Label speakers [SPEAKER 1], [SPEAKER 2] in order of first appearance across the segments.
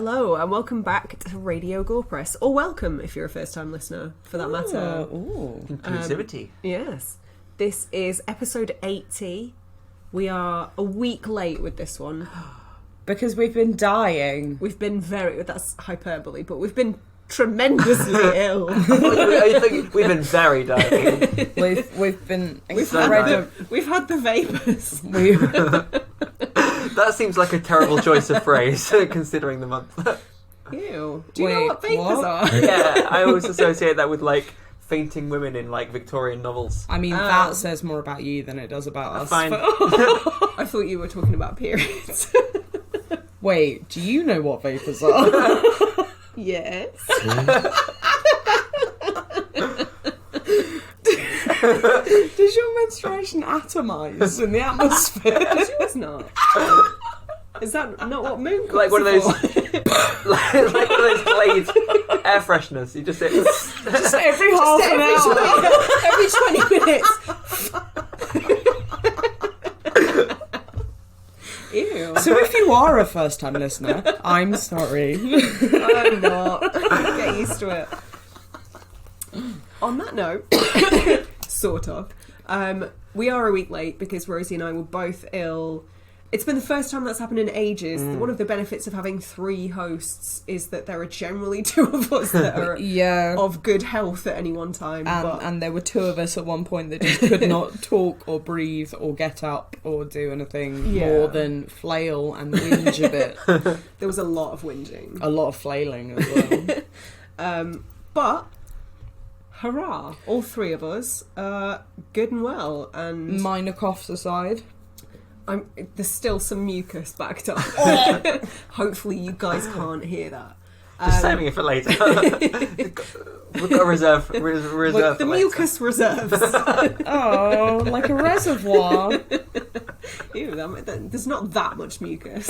[SPEAKER 1] Hello and welcome back to Radio Gorepress, or welcome if you're a first-time listener, for that matter.
[SPEAKER 2] Ooh.
[SPEAKER 3] Inclusivity.
[SPEAKER 1] Yes. This is episode 80. We are a week late with this one.
[SPEAKER 2] Because we've been dying.
[SPEAKER 1] We've been that's hyperbole, but we've been tremendously ill.
[SPEAKER 3] I think we've been very dying.
[SPEAKER 2] We've been
[SPEAKER 1] We've had the vapours.
[SPEAKER 3] That seems like a terrible choice of phrase, considering the month.
[SPEAKER 1] Ew. Do you know what vapours are?
[SPEAKER 3] Yeah, I always associate that with, like, fainting women in, like, Victorian novels.
[SPEAKER 2] I mean, that says more about you than it does about us.
[SPEAKER 3] Fine.
[SPEAKER 1] I thought you were talking about periods.
[SPEAKER 2] Wait, do you know what vapours are?
[SPEAKER 1] Yes.
[SPEAKER 2] Does your menstruation atomise in the atmosphere?
[SPEAKER 1] It's not. Is that not what moon
[SPEAKER 3] Like one of those,
[SPEAKER 1] for?
[SPEAKER 3] like one of those Glade air fresheners. You just hit.
[SPEAKER 2] Just every half an
[SPEAKER 1] every 20 minutes. Ew.
[SPEAKER 2] So if you are a first-time listener, I'm sorry.
[SPEAKER 1] I'm not. Get used to it. On that note, sort of, we are a week late because Rosie and I were both ill. It's been the first time that's happened in ages. One of the benefits of having 3 hosts is that there are generally 2 of us that are of good health at any one time.
[SPEAKER 2] And there were 2 of us at one point that just could not talk or breathe or get up or do anything more than flail and whinge a bit.
[SPEAKER 1] There was a lot of whinging.
[SPEAKER 2] A lot of flailing as well.
[SPEAKER 1] But hurrah, all 3 of us are good and well, and
[SPEAKER 2] Minor coughs aside.
[SPEAKER 1] there's still some mucus backed up. Hopefully you guys can't hear that.
[SPEAKER 3] Just saving it for later. We've got a reserve
[SPEAKER 1] The
[SPEAKER 3] for later.
[SPEAKER 1] mucus reserves.
[SPEAKER 2] Oh, like a reservoir.
[SPEAKER 1] Ew, there's not that much mucus.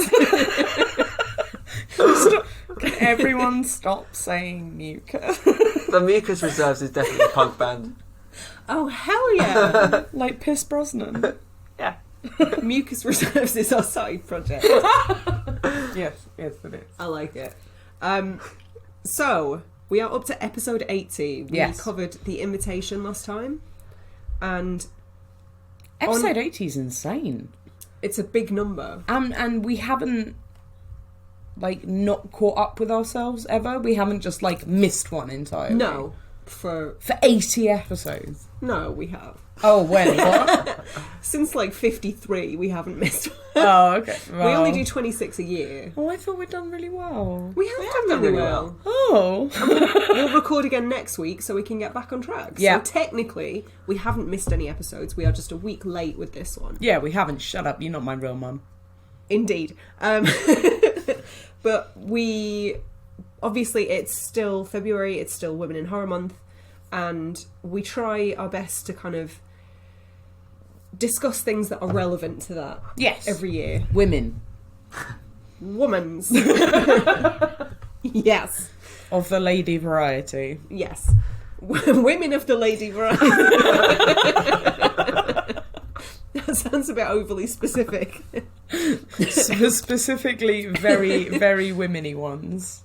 [SPEAKER 2] Can everyone stop saying mucus?
[SPEAKER 3] The mucus reserves is definitely a punk band.
[SPEAKER 1] Oh, hell yeah.
[SPEAKER 2] Like Piss Brosnan.
[SPEAKER 3] Yeah.
[SPEAKER 1] Mucus reserves is our side project.
[SPEAKER 2] Yes, it is.
[SPEAKER 1] I like it. So, we are up to episode 80. We covered The Invitation last time. And
[SPEAKER 2] Episode 80 is insane.
[SPEAKER 1] it's a big number.
[SPEAKER 2] And we haven't, like, not caught up with ourselves ever. We haven't just, like, missed one entirely.
[SPEAKER 1] No. For
[SPEAKER 2] 80 episodes.
[SPEAKER 1] No, we have.
[SPEAKER 2] Oh, when? What?
[SPEAKER 1] Since, like, 53, we haven't missed one.
[SPEAKER 2] Oh, okay. Well.
[SPEAKER 1] We only do 26 a year.
[SPEAKER 2] Oh, I thought we'd done really well.
[SPEAKER 1] We have done really well.
[SPEAKER 2] Oh.
[SPEAKER 1] We'll record again next week so we can get back on track.
[SPEAKER 2] Yeah.
[SPEAKER 1] So technically, we haven't missed any episodes. We are just a week late with this one.
[SPEAKER 2] Yeah, we haven't. Shut up. You're not my real mum.
[SPEAKER 1] Indeed. But obviously, it's still February. It's still Women in Horror Month. And we try our best to kind of discuss things that are relevant to that.
[SPEAKER 2] Yes.
[SPEAKER 1] Every year.
[SPEAKER 2] Women.
[SPEAKER 1] Womans. Yes.
[SPEAKER 2] Of the lady variety.
[SPEAKER 1] Yes. Women of the lady variety. That sounds a bit overly specific.
[SPEAKER 2] Specifically very, very women-y ones.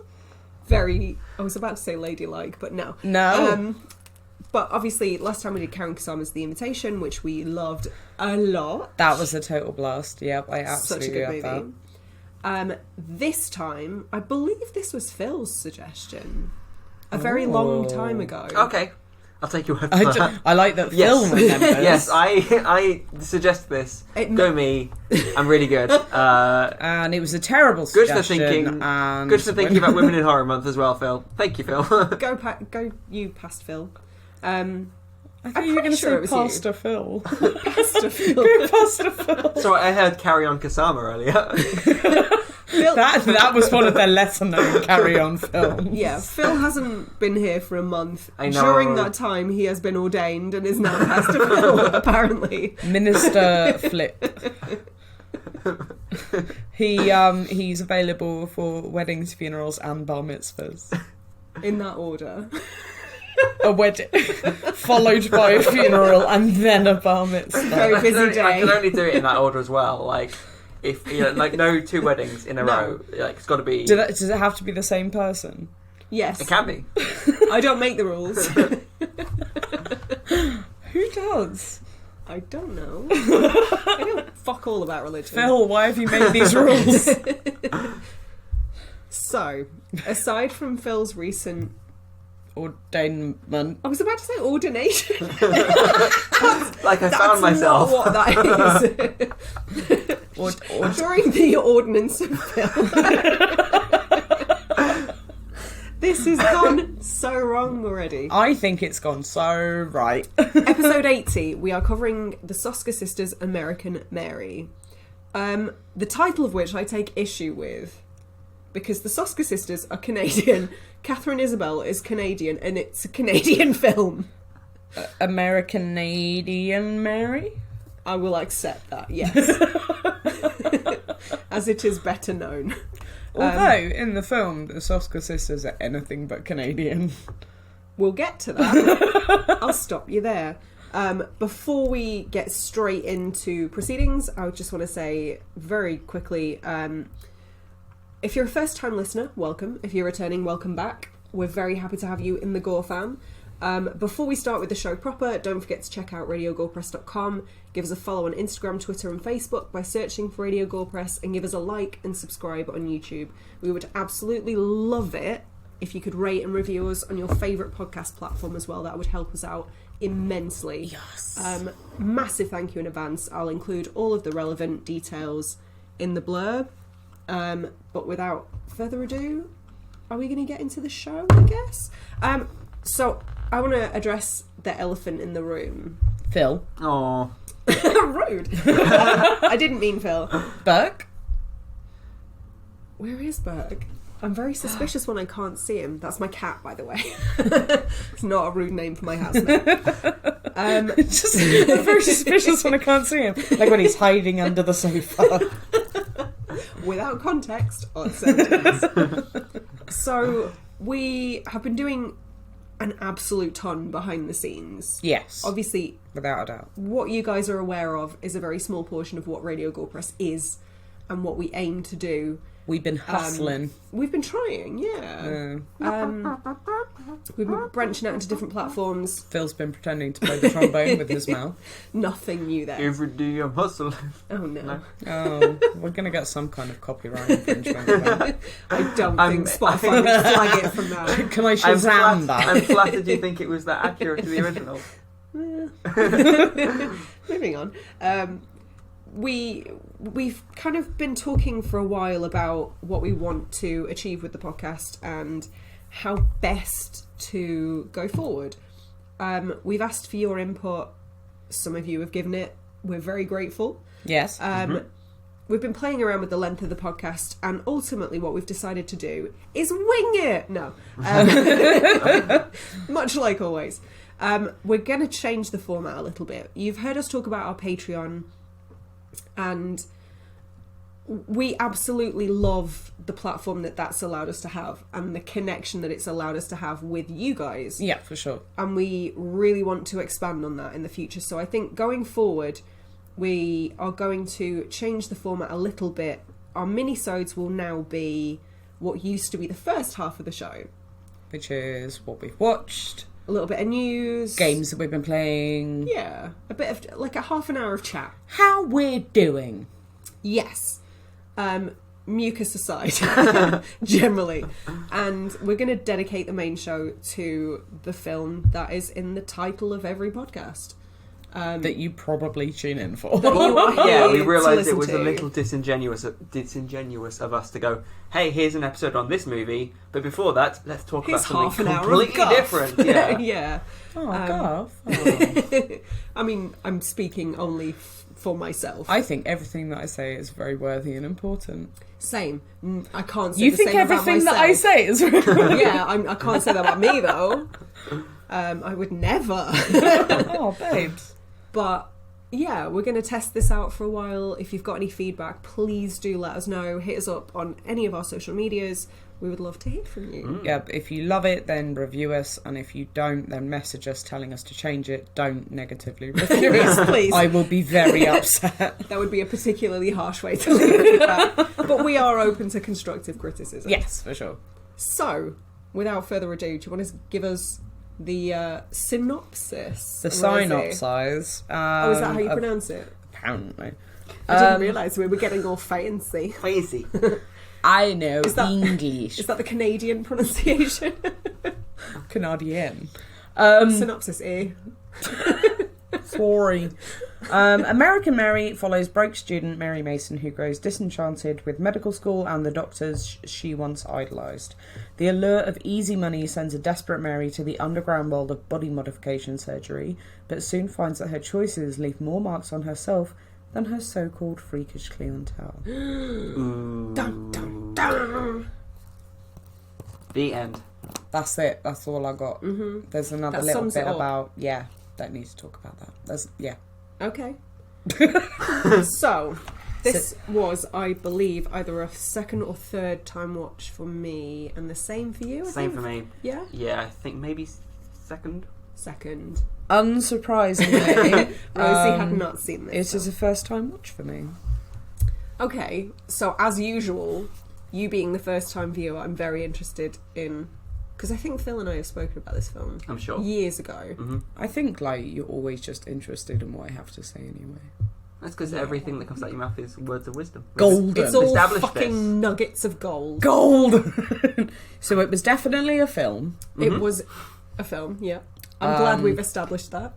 [SPEAKER 1] I was about to say ladylike, but no.
[SPEAKER 2] No.
[SPEAKER 1] But obviously, last time we did Karen Kusama's The Invitation, which we loved a lot.
[SPEAKER 2] That was a total blast. Yep, I absolutely
[SPEAKER 1] Such a good
[SPEAKER 2] love
[SPEAKER 1] movie. This time, I believe this was Phil's suggestion. A very long time ago.
[SPEAKER 3] Okay. I'll take your word for
[SPEAKER 2] that.
[SPEAKER 3] that.
[SPEAKER 2] I like that
[SPEAKER 3] Yes.
[SPEAKER 2] Phil remembers.
[SPEAKER 3] Yes, I suggest this. Go me. I'm really good.
[SPEAKER 2] And it was a terrible
[SPEAKER 3] Good for
[SPEAKER 2] suggestion.
[SPEAKER 3] thinking.
[SPEAKER 2] And
[SPEAKER 3] Good for thinking about Women in Horror Month as well, Phil. Thank you, Phil.
[SPEAKER 1] Go you past Phil.
[SPEAKER 2] I thought you were going to
[SPEAKER 1] sure
[SPEAKER 2] say Pastor Phil.
[SPEAKER 1] Pastor Phil.
[SPEAKER 2] Go Pastor Phil.
[SPEAKER 3] Sorry, I heard Carry On Kusama earlier.
[SPEAKER 2] That was one of their lesser known Carry On films.
[SPEAKER 1] Yeah, Phil hasn't been here for a month.
[SPEAKER 3] I know.
[SPEAKER 1] During that time, he has been ordained and is now Pastor Phil, apparently.
[SPEAKER 2] Minister Flip. He's available for weddings, funerals, and bar mitzvahs.
[SPEAKER 1] In that order.
[SPEAKER 2] A wedding, followed by a funeral, and then a bar mitzvah.
[SPEAKER 1] Very busy day.
[SPEAKER 3] I can only do it in that order as well. Like, if like no 2 weddings in a row. Like it's got to be.
[SPEAKER 2] Does it have to be the same person?
[SPEAKER 1] Yes.
[SPEAKER 3] It can be.
[SPEAKER 1] I don't make the rules.
[SPEAKER 2] Who does?
[SPEAKER 1] I don't know. I don't fuck all about religion.
[SPEAKER 2] Phil, why have you made these rules?
[SPEAKER 1] So, aside from Phil's recent...
[SPEAKER 2] Ordainment.
[SPEAKER 1] I was about to say ordination.
[SPEAKER 3] Like I
[SPEAKER 1] That's
[SPEAKER 3] found myself.
[SPEAKER 1] not what that is. During the ordinance of Phil. This has gone so wrong already.
[SPEAKER 2] I think it's gone so right.
[SPEAKER 1] Episode 80, we are covering the Soska sisters' American Mary. The title of which I take issue with, because the Soska sisters are Canadian, Catherine Isabel is Canadian, and it's a Canadian film.
[SPEAKER 2] American-Canadian Mary?
[SPEAKER 1] I will accept that, yes. As it is better known.
[SPEAKER 2] Although, in the film, the Soska sisters are anything but Canadian.
[SPEAKER 1] We'll get to that. I'll stop you there. Before we get straight into proceedings, I just want to say very quickly, if you're a first-time listener, welcome. If you're returning, welcome back. We're very happy to have you in the Gore-fam. Before we start with the show proper, don't forget to check out RadioGorepress.com. Give us a follow on Instagram, Twitter and Facebook by searching for Radio Gorepress, and give us a like and subscribe on YouTube. We would absolutely love it if you could rate and review us on your favourite podcast platform as well. That would help us out immensely.
[SPEAKER 2] Yes.
[SPEAKER 1] Massive thank you in advance. I'll include all of the relevant details in the blurb. But without further ado, are we going to get into the show, I guess? So I want to address the elephant in the room.
[SPEAKER 2] Phil.
[SPEAKER 3] Aww.
[SPEAKER 1] Rude. I didn't mean Phil.
[SPEAKER 2] Burke.
[SPEAKER 1] Where is Berg? I'm very suspicious when I can't see him. That's my cat, by the way. It's not a rude name for my housemate.
[SPEAKER 2] I'm very suspicious when I can't see him. Like when he's hiding under the sofa.
[SPEAKER 1] Without context, odd sentence. So, we have been doing an absolute ton behind the scenes.
[SPEAKER 2] Yes.
[SPEAKER 1] Obviously,
[SPEAKER 2] without a doubt.
[SPEAKER 1] What you guys are aware of is a very small portion of what Radio Gorepress is and what we aim to do.
[SPEAKER 2] We've been hustling.
[SPEAKER 1] We've been trying, yeah. We've been branching out into different platforms.
[SPEAKER 2] Phil's been pretending to play the trombone with his mouth.
[SPEAKER 1] Nothing new there.
[SPEAKER 3] Every day I'm hustling.
[SPEAKER 1] Oh no.
[SPEAKER 2] Oh, we're going to get some kind of copyright infringement.
[SPEAKER 1] I don't think Spotify would flag it from that.
[SPEAKER 2] Can I Shazam that?
[SPEAKER 3] I'm flattered you think it was that accurate to the original.
[SPEAKER 1] Moving on. We've kind of been talking for a while about what we want to achieve with the podcast and how best to go forward. We've asked for your input. Some of you have given it. We're very grateful.
[SPEAKER 2] Yes.
[SPEAKER 1] We've been playing around with the length of the podcast, and ultimately what we've decided to do is wing it. No. Much like always. We're going to change the format a little bit. You've heard us talk about our Patreon, and we absolutely love the platform that's allowed us to have and the connection that it's allowed us to have with you guys.
[SPEAKER 2] Yeah, for sure.
[SPEAKER 1] And we really want to expand on that in the future. So I think going forward, we are going to change the format a little bit. Our mini-sodes will now be what used to be the first half of the show.
[SPEAKER 2] Which is what we've watched.
[SPEAKER 1] A little bit of news.
[SPEAKER 2] Games that we've been playing.
[SPEAKER 1] Yeah. A bit of, like a half an hour of chat.
[SPEAKER 2] How we're doing.
[SPEAKER 1] Yes. Mucus aside, generally. And we're going to dedicate the main show to the film that is in the title of every podcast.
[SPEAKER 2] That you probably tune in for.
[SPEAKER 3] Yeah, we realised it was
[SPEAKER 1] to.
[SPEAKER 3] a little disingenuous of us to go, hey, here's an episode on this movie, but before that, let's talk
[SPEAKER 1] Here's
[SPEAKER 3] about
[SPEAKER 1] half an
[SPEAKER 3] something
[SPEAKER 1] hour of
[SPEAKER 3] completely
[SPEAKER 1] guff.
[SPEAKER 3] different. Yeah.
[SPEAKER 1] Yeah.
[SPEAKER 2] Oh, God.
[SPEAKER 1] I mean, I'm speaking only for myself.
[SPEAKER 2] I think everything that I say is very worthy and important.
[SPEAKER 1] Same. I can't say
[SPEAKER 2] You
[SPEAKER 1] the
[SPEAKER 2] think
[SPEAKER 1] same about
[SPEAKER 2] everything that
[SPEAKER 1] myself.
[SPEAKER 2] I say is very
[SPEAKER 1] Yeah, I can't say that about me, though. I would never.
[SPEAKER 2] Oh, babes.
[SPEAKER 1] But yeah, we're going to test this out for a while. If you've got any feedback, please do let us know. Hit us up on any of our social medias. We would love to hear from you.
[SPEAKER 2] Yeah, if you love it, then review us, and if you don't, then message us telling us to change it. Don't negatively review us,
[SPEAKER 1] Please.
[SPEAKER 2] I will be very upset.
[SPEAKER 1] That would be a particularly harsh way to leave feedback. But we are open to constructive criticism.
[SPEAKER 2] Yes, for sure.
[SPEAKER 1] So, without further ado, do you want to give us the synopsis?
[SPEAKER 2] The
[SPEAKER 1] Rosie?
[SPEAKER 2] synopsis.
[SPEAKER 1] Oh, is that how you pronounce it?
[SPEAKER 2] Apparently.
[SPEAKER 1] I didn't realise we were getting all fancy.
[SPEAKER 3] Crazy.
[SPEAKER 2] I know
[SPEAKER 1] Is
[SPEAKER 2] English.
[SPEAKER 1] that the Canadian pronunciation?
[SPEAKER 2] Canadian.
[SPEAKER 1] Synopsis A.
[SPEAKER 2] Sorry. American Mary follows broke student Mary Mason, who grows disenchanted with medical school and the doctors she once idolised. The allure of easy money sends a desperate Mary to the underground world of body modification surgery, but soon finds that her choices leave more marks on herself than her so-called freakish clientele.
[SPEAKER 1] Dun, dun, dun.
[SPEAKER 3] The end.
[SPEAKER 2] That's it. That's all I got.
[SPEAKER 1] Mm-hmm.
[SPEAKER 2] There's another
[SPEAKER 1] That
[SPEAKER 2] little
[SPEAKER 1] sums
[SPEAKER 2] bit
[SPEAKER 1] it up.
[SPEAKER 2] about... Yeah, don't need to talk about that.
[SPEAKER 1] Okay. So, this was, I believe, either a second or third time watch for me, and the same for you, I
[SPEAKER 3] Same
[SPEAKER 1] think?
[SPEAKER 3] for me.
[SPEAKER 1] Yeah?
[SPEAKER 3] Yeah, I think maybe second.
[SPEAKER 1] Second.
[SPEAKER 2] Unsurprisingly,
[SPEAKER 1] Rosie had not seen this.
[SPEAKER 2] it is a first-time watch for me.
[SPEAKER 1] Okay, so as usual, you being the first time viewer, I'm very interested in... Because I think Phil and I have spoken about this film
[SPEAKER 3] I'm sure.
[SPEAKER 1] years ago.
[SPEAKER 3] Mm-hmm.
[SPEAKER 2] I think, like, you're always just interested in what I have to say anyway.
[SPEAKER 3] That's because everything that comes out your mouth is words of wisdom.
[SPEAKER 2] Golden.
[SPEAKER 1] It's all
[SPEAKER 3] Established
[SPEAKER 1] fucking
[SPEAKER 3] this.
[SPEAKER 1] nuggets of gold.
[SPEAKER 2] Gold! So it was definitely a film.
[SPEAKER 1] It was a film, yeah. I'm glad we've established that.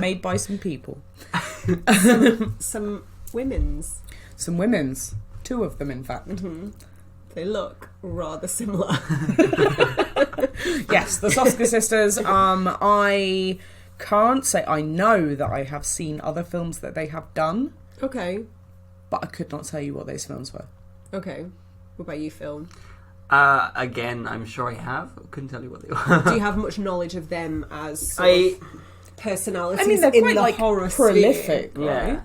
[SPEAKER 2] made by some people.
[SPEAKER 1] Some women's.
[SPEAKER 2] Some women's. 2 of them, in fact.
[SPEAKER 1] Mm-hmm. They look rather similar.
[SPEAKER 2] Yes, the Soska sisters. I can't say... I know that I have seen other films that they have done,
[SPEAKER 1] Okay.
[SPEAKER 2] but I could not tell you what those films were.
[SPEAKER 1] Okay. What about you, Phil?
[SPEAKER 3] Again, I'm sure I have. Couldn't tell you what they were.
[SPEAKER 1] Do you have much knowledge of them as sort of personalities
[SPEAKER 2] I mean, they're
[SPEAKER 1] in
[SPEAKER 2] quite,
[SPEAKER 1] the
[SPEAKER 2] like,
[SPEAKER 1] horror
[SPEAKER 2] prolific,
[SPEAKER 1] sphere?
[SPEAKER 2] right?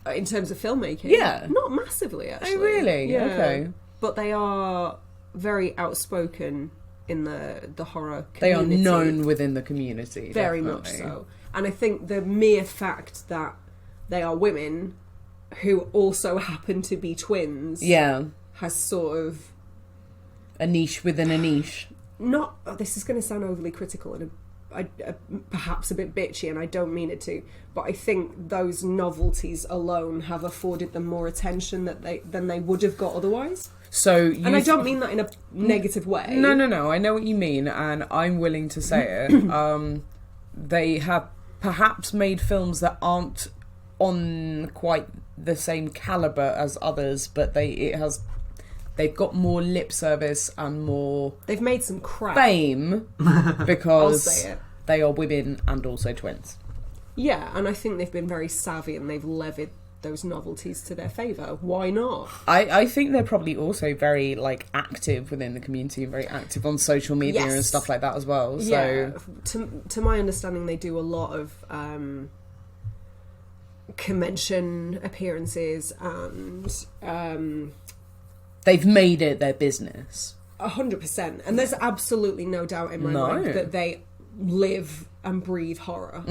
[SPEAKER 3] Yeah.
[SPEAKER 1] In terms of filmmaking?
[SPEAKER 2] Yeah.
[SPEAKER 1] Not massively, actually.
[SPEAKER 2] Oh, really?
[SPEAKER 1] Yeah.
[SPEAKER 2] Okay.
[SPEAKER 1] But they are very outspoken in the horror
[SPEAKER 2] They are
[SPEAKER 1] community.
[SPEAKER 2] known within the community.
[SPEAKER 1] Very
[SPEAKER 2] definitely.
[SPEAKER 1] much so. And I think the mere fact that they are women who also happen to be twins
[SPEAKER 2] Yeah.
[SPEAKER 1] has sort of
[SPEAKER 2] A niche within a niche.
[SPEAKER 1] not... This is going to sound overly critical and perhaps a bit bitchy, and I don't mean it to, but I think those novelties alone have afforded them more attention than they would have got otherwise.
[SPEAKER 2] So
[SPEAKER 1] And I don't mean that in a negative way.
[SPEAKER 2] No. I know what you mean, and I'm willing to say it. They have perhaps made films that aren't on quite the same caliber as others, but they've got more lip service and more
[SPEAKER 1] They've made some crap.
[SPEAKER 2] fame
[SPEAKER 1] I'll
[SPEAKER 2] because
[SPEAKER 1] say it.
[SPEAKER 2] they are women and also twins.
[SPEAKER 1] Yeah, and I think they've been very savvy and they've levied those novelties to their favour. Why not?
[SPEAKER 2] I think they're probably also very, like, active within the community and very active on social media
[SPEAKER 1] Yes.
[SPEAKER 2] and stuff like that as well. So
[SPEAKER 1] Yeah, to my understanding, they do a lot of convention appearances and
[SPEAKER 2] they've made it their business.
[SPEAKER 1] 100%. And there's absolutely no doubt in my mind that they live and breathe horror.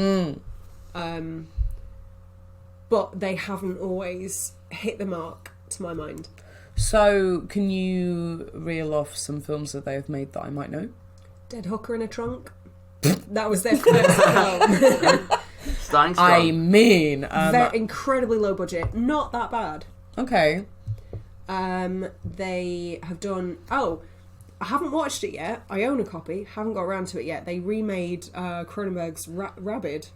[SPEAKER 1] But they haven't always hit the mark, to my mind.
[SPEAKER 2] So, can you reel off some films that they have made that I might know?
[SPEAKER 1] Dead Hooker in a Trunk. That was their first film.
[SPEAKER 3] Starting strong.
[SPEAKER 2] I mean...
[SPEAKER 1] Very incredibly low budget. Not that bad.
[SPEAKER 2] okay.
[SPEAKER 1] They have done... Oh, I haven't watched it yet. I own a copy. Haven't got around to it yet. They remade Cronenberg's Rabid.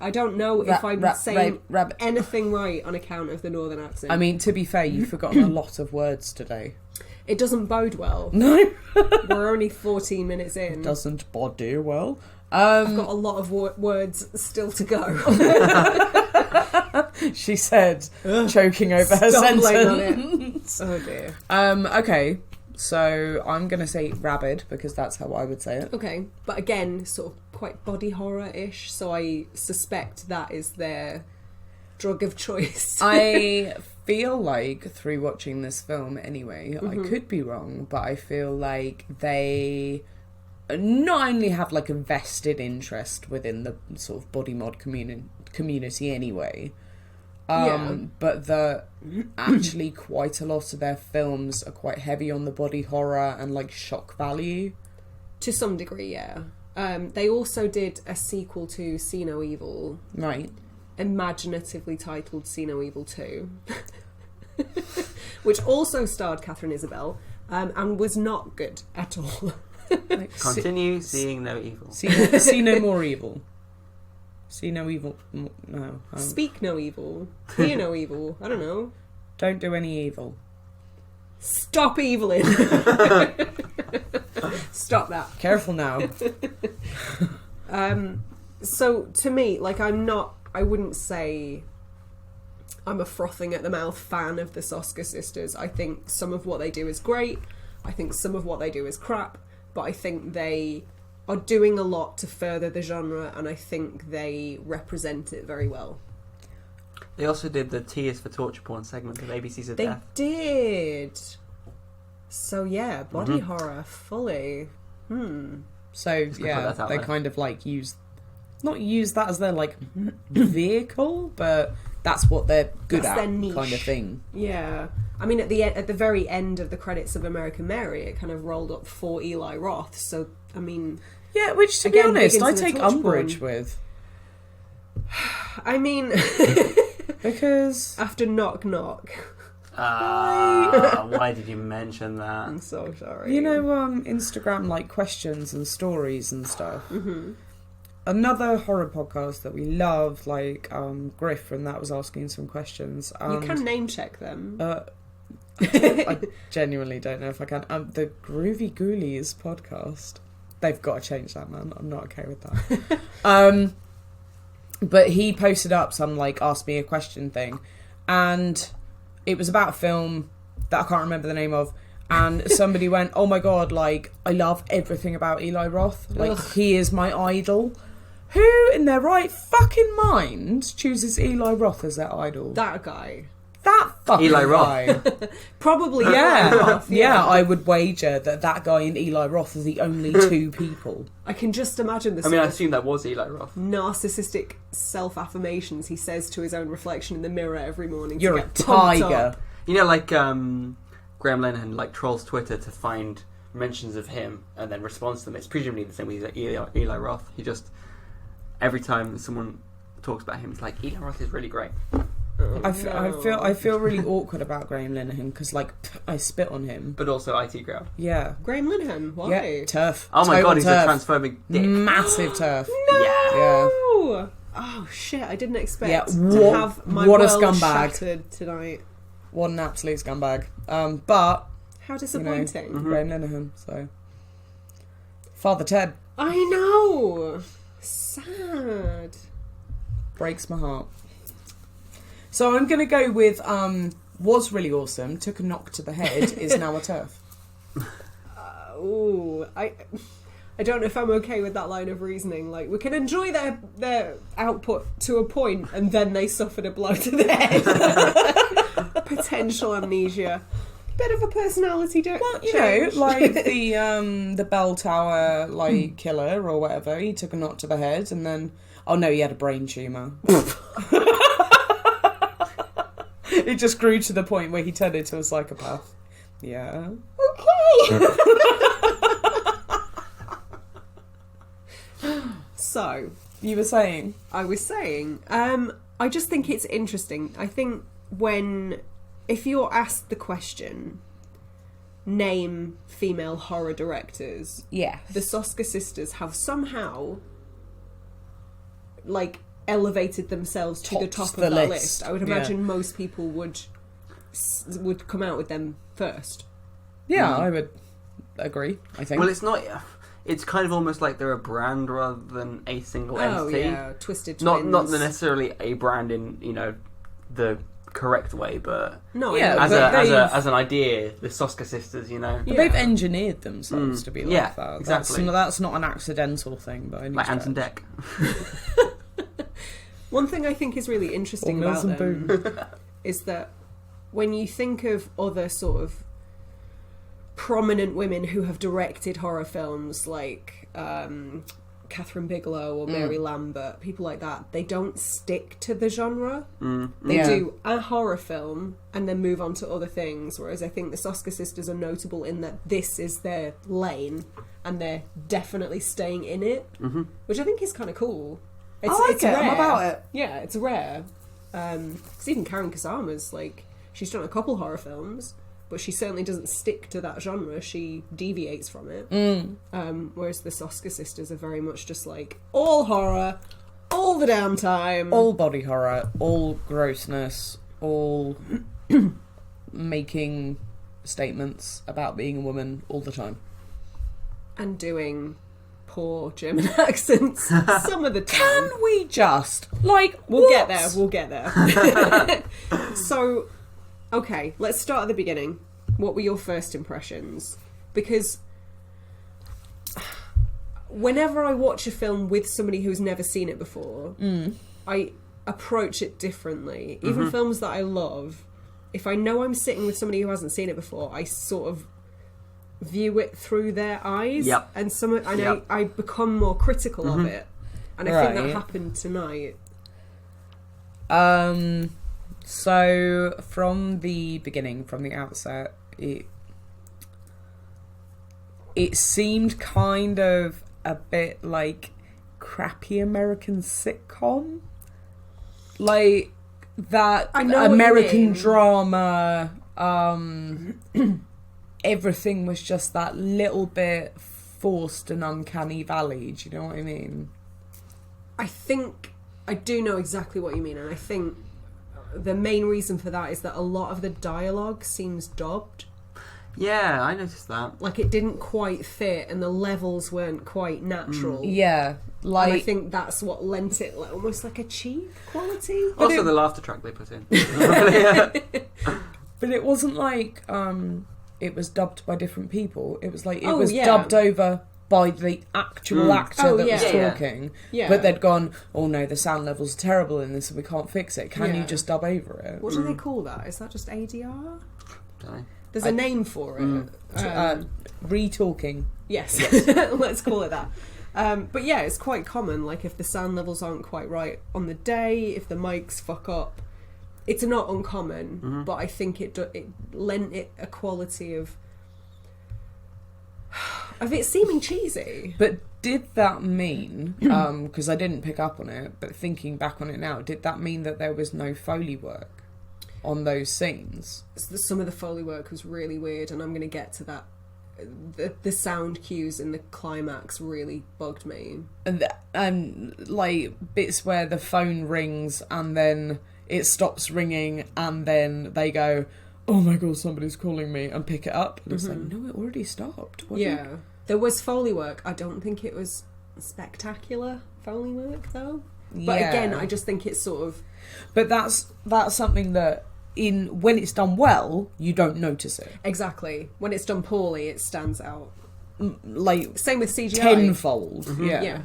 [SPEAKER 1] I don't know if I'm saying anything right on account of the northern accent.
[SPEAKER 2] I mean, to be fair, you've forgotten a lot of words today.
[SPEAKER 1] It doesn't bode well.
[SPEAKER 2] No.
[SPEAKER 1] We're only 14 minutes in.
[SPEAKER 2] Doesn't body well.
[SPEAKER 1] I've got a lot of words still to go.
[SPEAKER 2] She said, choking over her
[SPEAKER 1] Stumbling on
[SPEAKER 2] sentence.
[SPEAKER 1] it. Oh dear.
[SPEAKER 2] Okay. So I'm going to say rabid because that's how I would say it.
[SPEAKER 1] Okay, but again, sort of quite body horror-ish, so I suspect that is their drug of choice.
[SPEAKER 2] I feel like, through watching this film anyway, I could be wrong, but I feel like they not only have like a vested interest within the sort of body mod community anyway, but that actually quite a lot of their films are quite heavy on the body horror and like shock value.
[SPEAKER 1] To some degree, yeah. They also did a sequel to See No Evil.
[SPEAKER 2] Right.
[SPEAKER 1] Imaginatively titled See No Evil 2. Which also starred Catherine Isabelle, and was not good at all.
[SPEAKER 2] Like,
[SPEAKER 3] Continue seeing no evil.
[SPEAKER 2] see no more evil. See no evil. No.
[SPEAKER 1] Speak no evil. Hear no evil. I don't know.
[SPEAKER 2] Don't do any evil.
[SPEAKER 1] Stop eviling. Stop that.
[SPEAKER 2] Careful now.
[SPEAKER 1] So to me, like, I wouldn't say I'm a frothing at the mouth fan of the Soska sisters. I think some of what they do is great. I think some of what they do is crap. But I think they are doing a lot to further the genre, and I think they represent it very well.
[SPEAKER 3] They also did the Tears for Torture Porn segment of ABC's of
[SPEAKER 1] They
[SPEAKER 3] Death.
[SPEAKER 1] did. So yeah, body horror, fully.
[SPEAKER 2] So
[SPEAKER 3] put
[SPEAKER 2] yeah,
[SPEAKER 3] that out
[SPEAKER 2] they
[SPEAKER 3] there.
[SPEAKER 2] kind of like not use that as their like vehicle, but that's what they're good
[SPEAKER 1] That's
[SPEAKER 2] at,
[SPEAKER 1] their niche.
[SPEAKER 2] kind of thing.
[SPEAKER 1] Yeah. I mean, at the very end of the credits of American Mary, it kind of rolled up for Eli Roth. So, I mean...
[SPEAKER 2] Yeah, which, to
[SPEAKER 1] Again,
[SPEAKER 2] be honest,
[SPEAKER 1] big
[SPEAKER 2] I
[SPEAKER 1] into the
[SPEAKER 2] take
[SPEAKER 1] torture
[SPEAKER 2] umbrage
[SPEAKER 1] porn.
[SPEAKER 2] with.
[SPEAKER 1] I mean...
[SPEAKER 2] Because...
[SPEAKER 1] after Knock Knock...
[SPEAKER 3] Why did you mention that?
[SPEAKER 1] I'm so sorry.
[SPEAKER 2] You know, Instagram, like, questions and stories and stuff. Mm-hmm. Another horror podcast that we love, like, Griff, and that was asking some questions.
[SPEAKER 1] You can name check them.
[SPEAKER 2] I genuinely don't know if I can. The Groovy Ghoulies podcast. They've got to change that, man. I'm not okay with that. But he posted up some, like, ask me a question thing. And it was about a film that I can't remember the name of. And somebody went, oh my God, like, I love everything about Eli Roth. Like, he is my idol. Who in their right fucking mind chooses Eli Roth as their idol?
[SPEAKER 1] That guy.
[SPEAKER 2] That fucking
[SPEAKER 3] Eli Roth.
[SPEAKER 2] guy.
[SPEAKER 1] Probably
[SPEAKER 2] Yeah,
[SPEAKER 1] Eli Roth,
[SPEAKER 2] yeah, I would wager that guy and Eli Roth are the only two people.
[SPEAKER 1] I can just imagine this.
[SPEAKER 3] I mean, I assume that was Eli Roth.
[SPEAKER 1] Narcissistic self-affirmations he says to his own reflection in the mirror every morning. to
[SPEAKER 2] You're a
[SPEAKER 1] get pumped
[SPEAKER 2] tiger.
[SPEAKER 1] up.
[SPEAKER 3] You know, like Graham Linehan like trolls Twitter to find mentions of him and then responds to them. It's presumably the same with Eli Roth. He just every time someone talks about him, it's like Eli Roth is really great.
[SPEAKER 2] I feel really awkward about Graham Linehan because, like, I spit on him.
[SPEAKER 3] But also IT Crowd.
[SPEAKER 2] Yeah.
[SPEAKER 1] Graham Linehan, why?
[SPEAKER 2] Yeah, turf.
[SPEAKER 3] Oh my
[SPEAKER 2] Total
[SPEAKER 3] God, he's
[SPEAKER 2] turf.
[SPEAKER 3] a transphobic dick.
[SPEAKER 2] Massive turf.
[SPEAKER 1] No!
[SPEAKER 2] Yeah.
[SPEAKER 1] Oh shit, I didn't expect
[SPEAKER 2] Yeah,
[SPEAKER 1] to have my
[SPEAKER 2] what a
[SPEAKER 1] world
[SPEAKER 2] scumbag.
[SPEAKER 1] shattered tonight.
[SPEAKER 2] What an absolute scumbag. But,
[SPEAKER 1] How disappointing.
[SPEAKER 2] Graham Linehan, so. Father Ted
[SPEAKER 1] I know! Sad.
[SPEAKER 2] breaks my heart. So I'm going to go with was really awesome, took a knock to the head, is now a turf.
[SPEAKER 1] I don't know if I'm okay with that line of reasoning. Like, we can enjoy their output to a point, and then they suffered a blow to the head. Potential amnesia. Bit of a personality change.
[SPEAKER 2] Well, you know, like the bell tower, like, killer or whatever, he took a knock to the head, and then, oh no, he had a brain tumour. It just grew to the point where he turned into a psychopath. Yeah.
[SPEAKER 1] Okay. So,
[SPEAKER 2] You were saying?
[SPEAKER 1] I was saying, I just think it's interesting. I think if you're asked the question, name female horror directors,
[SPEAKER 2] Yes.
[SPEAKER 1] the Soska sisters have somehow, like, elevated themselves to the
[SPEAKER 2] Topped
[SPEAKER 1] top of
[SPEAKER 2] the
[SPEAKER 1] that
[SPEAKER 2] list.
[SPEAKER 1] list. I would imagine most people would come out with them first.
[SPEAKER 2] Yeah, I would agree, I think.
[SPEAKER 3] Well, it's not. It's kind of almost like they're a brand rather than a single entity.
[SPEAKER 1] Oh yeah, Twisted
[SPEAKER 3] Not
[SPEAKER 1] Twins.
[SPEAKER 3] necessarily a brand in the correct way, but
[SPEAKER 1] No,
[SPEAKER 2] Yeah,
[SPEAKER 1] I know.
[SPEAKER 2] but
[SPEAKER 3] as an idea, the Soska sisters, you know,
[SPEAKER 2] But
[SPEAKER 1] Yeah.
[SPEAKER 2] they've engineered themselves to be like
[SPEAKER 3] Yeah,
[SPEAKER 2] that.
[SPEAKER 3] exactly.
[SPEAKER 2] That's not an accidental thing, by any
[SPEAKER 3] like Ant and
[SPEAKER 2] stretch.
[SPEAKER 3] Dec.
[SPEAKER 1] One thing I think is really interesting
[SPEAKER 2] Or
[SPEAKER 1] about
[SPEAKER 2] Mills
[SPEAKER 1] them
[SPEAKER 2] and Boon.
[SPEAKER 1] is that when you think of other sort of prominent women who have directed horror films, like Catherine Bigelow or Mary Lambert, people like that, they don't stick to the genre. They
[SPEAKER 2] Yeah.
[SPEAKER 1] do a horror film and then move on to other things, whereas I think the Soska sisters are notable in that this is their lane and they're definitely staying in it, which I think is kind of cool. It's,
[SPEAKER 2] I like
[SPEAKER 1] it's
[SPEAKER 2] it.
[SPEAKER 1] rare.
[SPEAKER 2] I'm about it.
[SPEAKER 1] Yeah, it's rare. Because even Karen Kasama's, like, she's done a couple horror films, but she certainly doesn't stick to that genre. She deviates from it. Whereas the Soska sisters are very much just like, all horror, all the damn time.
[SPEAKER 2] All body horror, all grossness, all making statements about being a woman all the time.
[SPEAKER 1] And doing poor German accents some of the time.
[SPEAKER 2] Can we just, like,
[SPEAKER 1] We'll
[SPEAKER 2] what?
[SPEAKER 1] get there, we'll get there. So, okay, let's start at the beginning. What were your first impressions? Because whenever I watch a film with somebody who's never seen it before, I approach it differently. Even films that I love, if I know I'm sitting with somebody who hasn't seen it before, I sort of view it through their eyes.
[SPEAKER 3] Yep.
[SPEAKER 1] And I become more critical of it. And I think that
[SPEAKER 2] Right.
[SPEAKER 1] happened tonight.
[SPEAKER 2] So from the beginning, from the outset, it seemed kind of a bit like crappy American sitcom, like that
[SPEAKER 1] I know what you
[SPEAKER 2] American
[SPEAKER 1] mean.
[SPEAKER 2] drama. Everything was just that little bit forced and uncanny valley. Do you know what I mean?
[SPEAKER 1] I think I do know exactly what you mean, and I think the main reason for that is that a lot of the dialogue seems dubbed.
[SPEAKER 3] Yeah, I noticed that.
[SPEAKER 1] Like, it didn't quite fit, and the levels weren't quite natural.
[SPEAKER 2] Yeah,
[SPEAKER 1] And
[SPEAKER 2] like
[SPEAKER 1] I think that's what lent it like, almost like a cheap quality.
[SPEAKER 3] Also, the laughter track they put in.
[SPEAKER 2] But it wasn't like it was dubbed by different people. It was like it
[SPEAKER 1] Oh,
[SPEAKER 2] was
[SPEAKER 1] yeah.
[SPEAKER 2] dubbed over by the actual actor
[SPEAKER 1] Oh,
[SPEAKER 2] that was
[SPEAKER 1] yeah.
[SPEAKER 3] Yeah.
[SPEAKER 2] talking.
[SPEAKER 1] Yeah.
[SPEAKER 2] But they'd gone, oh no, the sound levels are terrible in this and we can't fix it. Can you
[SPEAKER 1] Yeah.
[SPEAKER 2] just dub over it?
[SPEAKER 1] What do they call that? Is that just ADR?
[SPEAKER 3] Dunno.
[SPEAKER 1] There's a name for it.
[SPEAKER 2] Re-talking.
[SPEAKER 1] Yes, let's call it that. But yeah, it's quite common. Like, if the sound levels aren't quite right on the day, if the mics fuck up, it's not uncommon. But I think it lent it a quality of it seeming cheesy.
[SPEAKER 2] But did that mean, because I didn't pick up on it, but thinking back on it now, did that mean that there was no Foley work on those scenes?
[SPEAKER 1] Some of the Foley work was really weird, and I'm going to get to that. The sound cues in the climax really bugged me.
[SPEAKER 2] And like bits where the phone rings and then it stops ringing and then they go, oh my god, somebody's calling me, and pick it up. And it's like, no, it already stopped. What do you-
[SPEAKER 1] Yeah. There was Foley work. I don't think it was spectacular Foley work, though. But
[SPEAKER 2] Yeah.
[SPEAKER 1] again, I just think it's sort of...
[SPEAKER 2] But that's something that when it's done well, you don't notice it.
[SPEAKER 1] Exactly. When it's done poorly, it stands out.
[SPEAKER 2] Like
[SPEAKER 1] Same with CGI.
[SPEAKER 2] tenfold. Yeah.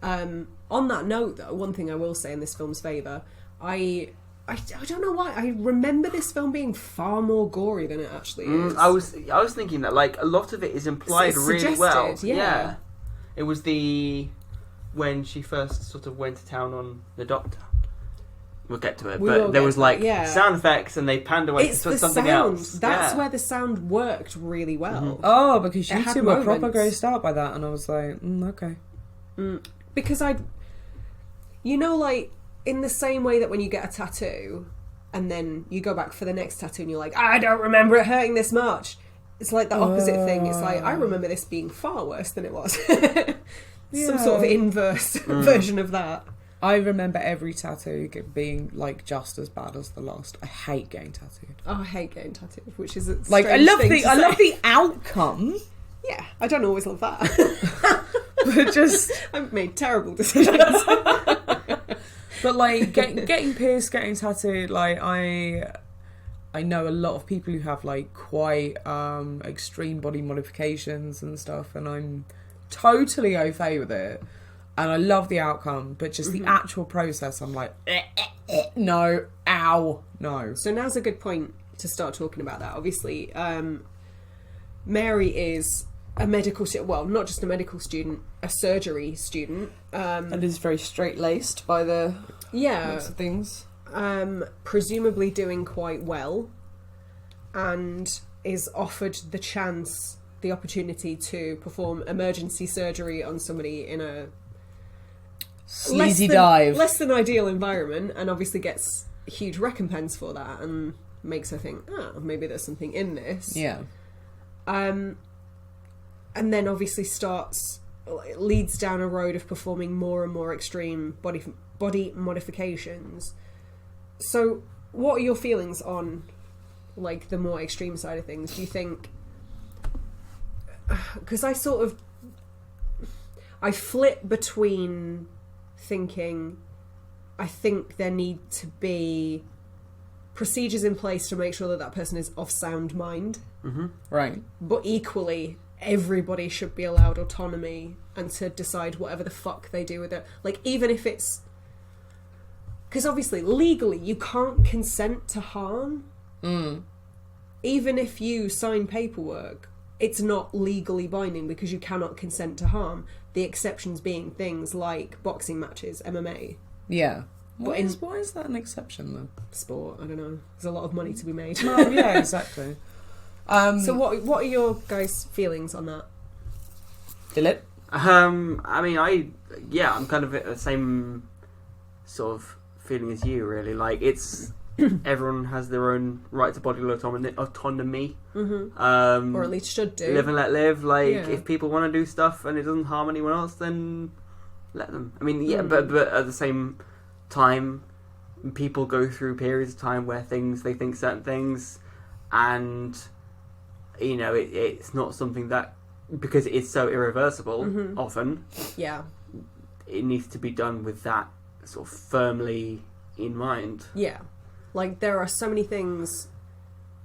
[SPEAKER 1] On that note, though, one thing I will say in this film's favour, I don't know why, I remember this film being far more gory than it actually is.
[SPEAKER 3] I was thinking that, like, a lot of it is implied
[SPEAKER 1] It's
[SPEAKER 3] really
[SPEAKER 1] suggested,
[SPEAKER 3] well.
[SPEAKER 1] yeah.
[SPEAKER 3] It was when she first sort of went to town on the doctor. We'll get to it,
[SPEAKER 1] We will
[SPEAKER 3] but there
[SPEAKER 1] get
[SPEAKER 3] was
[SPEAKER 1] to
[SPEAKER 3] like
[SPEAKER 1] it, yeah.
[SPEAKER 3] sound effects, and they panned away
[SPEAKER 1] It's
[SPEAKER 3] to
[SPEAKER 1] the
[SPEAKER 3] something
[SPEAKER 1] sound.
[SPEAKER 3] else.
[SPEAKER 1] That's
[SPEAKER 3] Yeah.
[SPEAKER 1] where the sound worked really well.
[SPEAKER 2] Oh, because
[SPEAKER 1] It
[SPEAKER 2] you
[SPEAKER 1] had
[SPEAKER 2] two were proper
[SPEAKER 1] moments.
[SPEAKER 2] grossed out by that, and I was like, okay.
[SPEAKER 1] Because like, in the same way that when you get a tattoo and then you go back for the next tattoo and you're like, I don't remember it hurting this much. It's like the opposite thing. It's like, I remember this being far worse than it was. Some sort of inverse version of that.
[SPEAKER 2] I remember every tattoo being like just as bad as the last. I hate getting tattooed.
[SPEAKER 1] Oh, I hate getting tattooed, which is a
[SPEAKER 2] Like I
[SPEAKER 1] strange
[SPEAKER 2] love
[SPEAKER 1] thing
[SPEAKER 2] the
[SPEAKER 1] to
[SPEAKER 2] I
[SPEAKER 1] say.
[SPEAKER 2] love the outcome,
[SPEAKER 1] Yeah, I don't always love that.
[SPEAKER 2] but just
[SPEAKER 1] I've made terrible decisions.
[SPEAKER 2] But like getting pierced, getting tattooed, like I know a lot of people who have like quite extreme body modifications and stuff, and I'm totally okay with it, and I love the outcome. But just the actual process, I'm like, no, ow, no.
[SPEAKER 1] So now's a good point to start talking about that. Obviously, Mary is a medical student. Well, not just a medical student, a surgery student.
[SPEAKER 2] And is very straight-laced by the looks of things.
[SPEAKER 1] Presumably doing quite well, and is offered the opportunity to perform emergency surgery on somebody in a
[SPEAKER 2] sleazy dive,
[SPEAKER 1] less than ideal environment, and obviously gets a huge recompense for that, and makes her think, maybe there's something in this.
[SPEAKER 2] Yeah.
[SPEAKER 1] And then obviously leads down a road of performing more and more extreme body modifications. So what are your feelings on like the more extreme side of things? Do you think, because I flip between thinking I think there need to be procedures in place to make sure that person is of sound mind,
[SPEAKER 2] right,
[SPEAKER 1] but equally everybody should be allowed autonomy and to decide whatever the fuck they do with it. Like, even if it's... Because obviously, legally, you can't consent to harm. Even if you sign paperwork, it's not legally binding because you cannot consent to harm. The exceptions being things like boxing matches, MMA.
[SPEAKER 2] Yeah.
[SPEAKER 1] But
[SPEAKER 2] Why is that an exception, though?
[SPEAKER 1] Sport, I don't know. There's a lot of money to be made.
[SPEAKER 2] Oh, yeah, exactly.
[SPEAKER 1] So what are your guys' feelings on that?
[SPEAKER 2] Philip?
[SPEAKER 3] I mean, I'm kind of at the same sort of feeling as you, really. Like, it's everyone has their own right to bodily autonomy.
[SPEAKER 1] Or at least should do.
[SPEAKER 3] Live and let live. Like, if people want to do stuff and it doesn't harm anyone else, then let them. I mean, but at the same time, people go through periods of time where they think certain things, and you know, it's not something that, because it's so irreversible, often, it needs to be done with that sort of firmly in mind.
[SPEAKER 1] Yeah. Like, there are so many things,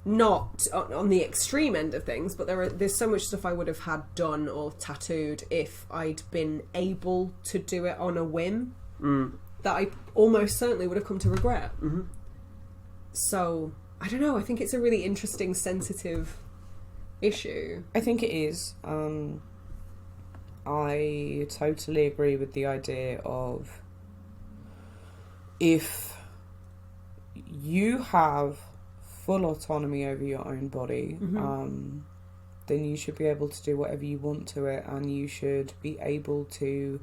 [SPEAKER 1] not on the extreme end of things, but there's so much stuff I would have had done or tattooed if I'd been able to do it on a whim, that I almost certainly would have come to regret. So, I don't know, I think it's a really interesting, sensitive issue.
[SPEAKER 2] I think it is. I totally agree with the idea of, if you have full autonomy over your own body, then you should be able to do whatever you want to it, and you should be able to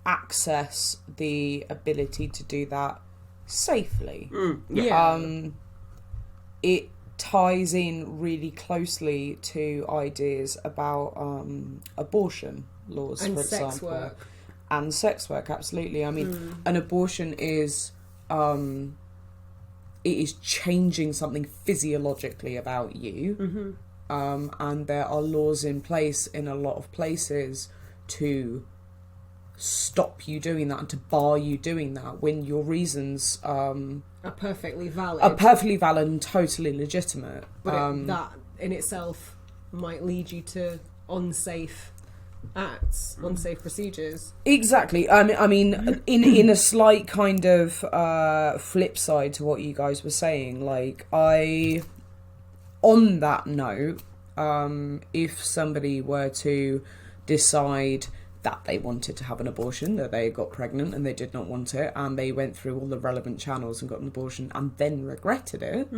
[SPEAKER 2] access the ability to do that safely. It ties in really closely to ideas about abortion laws,
[SPEAKER 1] And
[SPEAKER 2] for
[SPEAKER 1] sex
[SPEAKER 2] example.
[SPEAKER 1] work.
[SPEAKER 2] And sex work, absolutely. I mean, an abortion is it is changing something physiologically about you, and there are laws in place in a lot of places to stop you doing that and to bar you doing that when your reasons are
[SPEAKER 1] perfectly valid.
[SPEAKER 2] And totally legitimate.
[SPEAKER 1] But that in itself might lead you to unsafe acts, unsafe procedures.
[SPEAKER 2] Exactly. I mean, in a slight kind of flip side to what you guys were saying, like, on that note, if somebody were to decide that they wanted to have an abortion, that they got pregnant and they did not want it, and they went through all the relevant channels and got an abortion and then regretted it,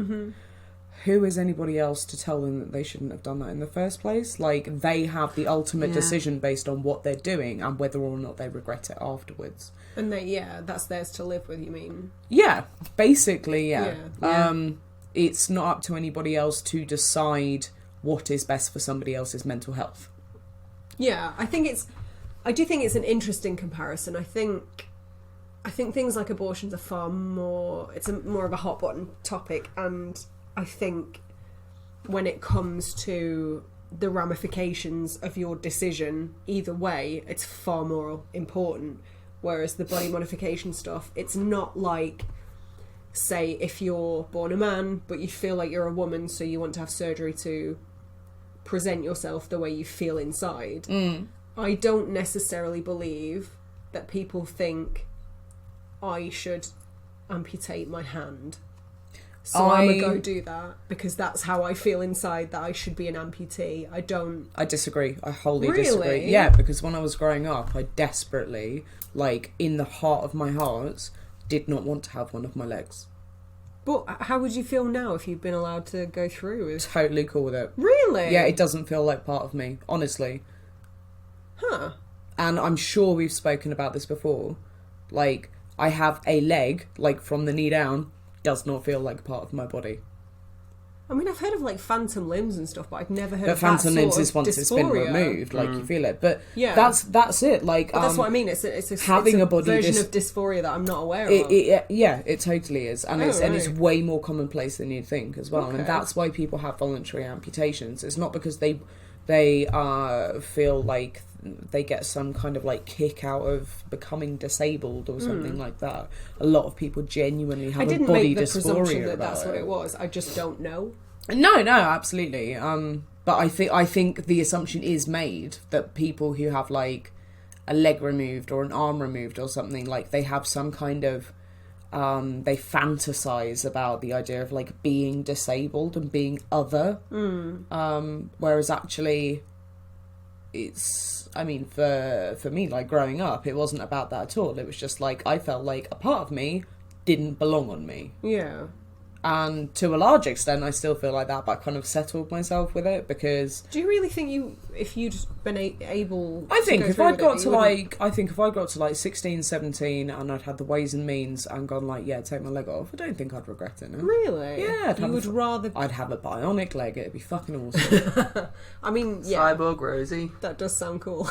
[SPEAKER 2] who is anybody else to tell them that they shouldn't have done that in the first place? Like, they have the ultimate decision based on what they're doing and whether or not they regret it afterwards.
[SPEAKER 1] And that's theirs to live with, you mean?
[SPEAKER 2] Yeah, basically, yeah. It's not up to anybody else to decide what is best for somebody else's mental health.
[SPEAKER 1] Yeah, I do think it's an interesting comparison. I think things like abortions are more of a hot button topic, and I think when it comes to the ramifications of your decision, either way, it's far more important. Whereas the body modification stuff, it's not like, say, if you're born a man, but you feel like you're a woman, so you want to have surgery to present yourself the way you feel inside. I don't necessarily believe that people think I should amputate my hand. So I'm gonna go do that because that's how I feel inside, that I should be an amputee. I disagree.
[SPEAKER 2] I wholly disagree. Yeah, because when I was growing up, I desperately, like, in the heart of my heart, did not want to have one of my legs.
[SPEAKER 1] But how would you feel now if you'd been allowed to go through with...
[SPEAKER 2] Totally cool with it.
[SPEAKER 1] Really?
[SPEAKER 2] Yeah, it doesn't feel like part of me, honestly.
[SPEAKER 1] Huh.
[SPEAKER 2] And I'm sure we've spoken about this before. Like, I have a leg, like, from the knee down, does not feel like part of my body.
[SPEAKER 1] I mean, I've heard of, like, phantom limbs and stuff, but I've never heard of that
[SPEAKER 2] phantom limbs
[SPEAKER 1] sort
[SPEAKER 2] is
[SPEAKER 1] of
[SPEAKER 2] once
[SPEAKER 1] dysphoria.
[SPEAKER 2] it's been removed, like, you feel it. But
[SPEAKER 1] yeah.
[SPEAKER 2] that's it. Like,
[SPEAKER 1] but that's what I mean. It's a
[SPEAKER 2] having a body
[SPEAKER 1] version of dysphoria that I'm not aware of.
[SPEAKER 2] Yeah, it totally is. And it's way more commonplace than you'd think as well.
[SPEAKER 1] Okay.
[SPEAKER 2] And that's why people have voluntary amputations. It's not because they feel like they get some kind of like kick out of becoming disabled or something like that. A lot of people genuinely have a body dysphoria
[SPEAKER 1] presumption that
[SPEAKER 2] about
[SPEAKER 1] that's what it was. I just don't know.
[SPEAKER 2] No, absolutely. But I think the assumption is made that people who have like a leg removed or an arm removed or something, like they have some kind of they fantasize about the idea of like being disabled and being other. Whereas actually it's, I mean, for me, like growing up, it wasn't about that at all. It was just like I felt like a part of me didn't belong on me.
[SPEAKER 1] Yeah.
[SPEAKER 2] And to a large extent, I still feel like that, but I kind of settled myself with it because...
[SPEAKER 1] Do you really think if you'd been able
[SPEAKER 2] I think
[SPEAKER 1] to
[SPEAKER 2] if I'd got to like 16, 17 and I'd had the ways and means and gone like, yeah, take my leg off, I don't think I'd regret it. No?
[SPEAKER 1] Really?
[SPEAKER 2] Yeah.
[SPEAKER 1] I'd
[SPEAKER 2] have a bionic leg, it'd be fucking awesome.
[SPEAKER 1] I mean, yeah.
[SPEAKER 3] Cyborg Rosie.
[SPEAKER 1] That does sound cool.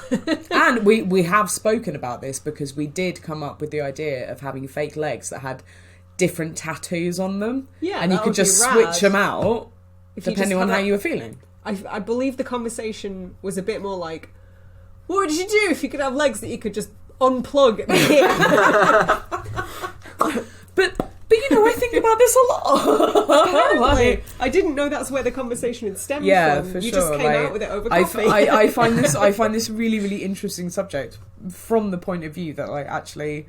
[SPEAKER 2] And we have spoken about this because we did come up with the idea of having fake legs that had different tattoos on them.
[SPEAKER 1] Yeah,
[SPEAKER 2] and you could just switch them out depending on how you were feeling.
[SPEAKER 1] I believe the conversation was a bit more like, what would you do if you could have legs that you could just unplug at the end?
[SPEAKER 2] But you know, I think about this a lot.
[SPEAKER 1] Apparently, I didn't know that's where the conversation had stemmed from.
[SPEAKER 2] For
[SPEAKER 1] you
[SPEAKER 2] sure.
[SPEAKER 1] just came out with it over coffee.
[SPEAKER 2] I find this really, really interesting subject from the point of view that like actually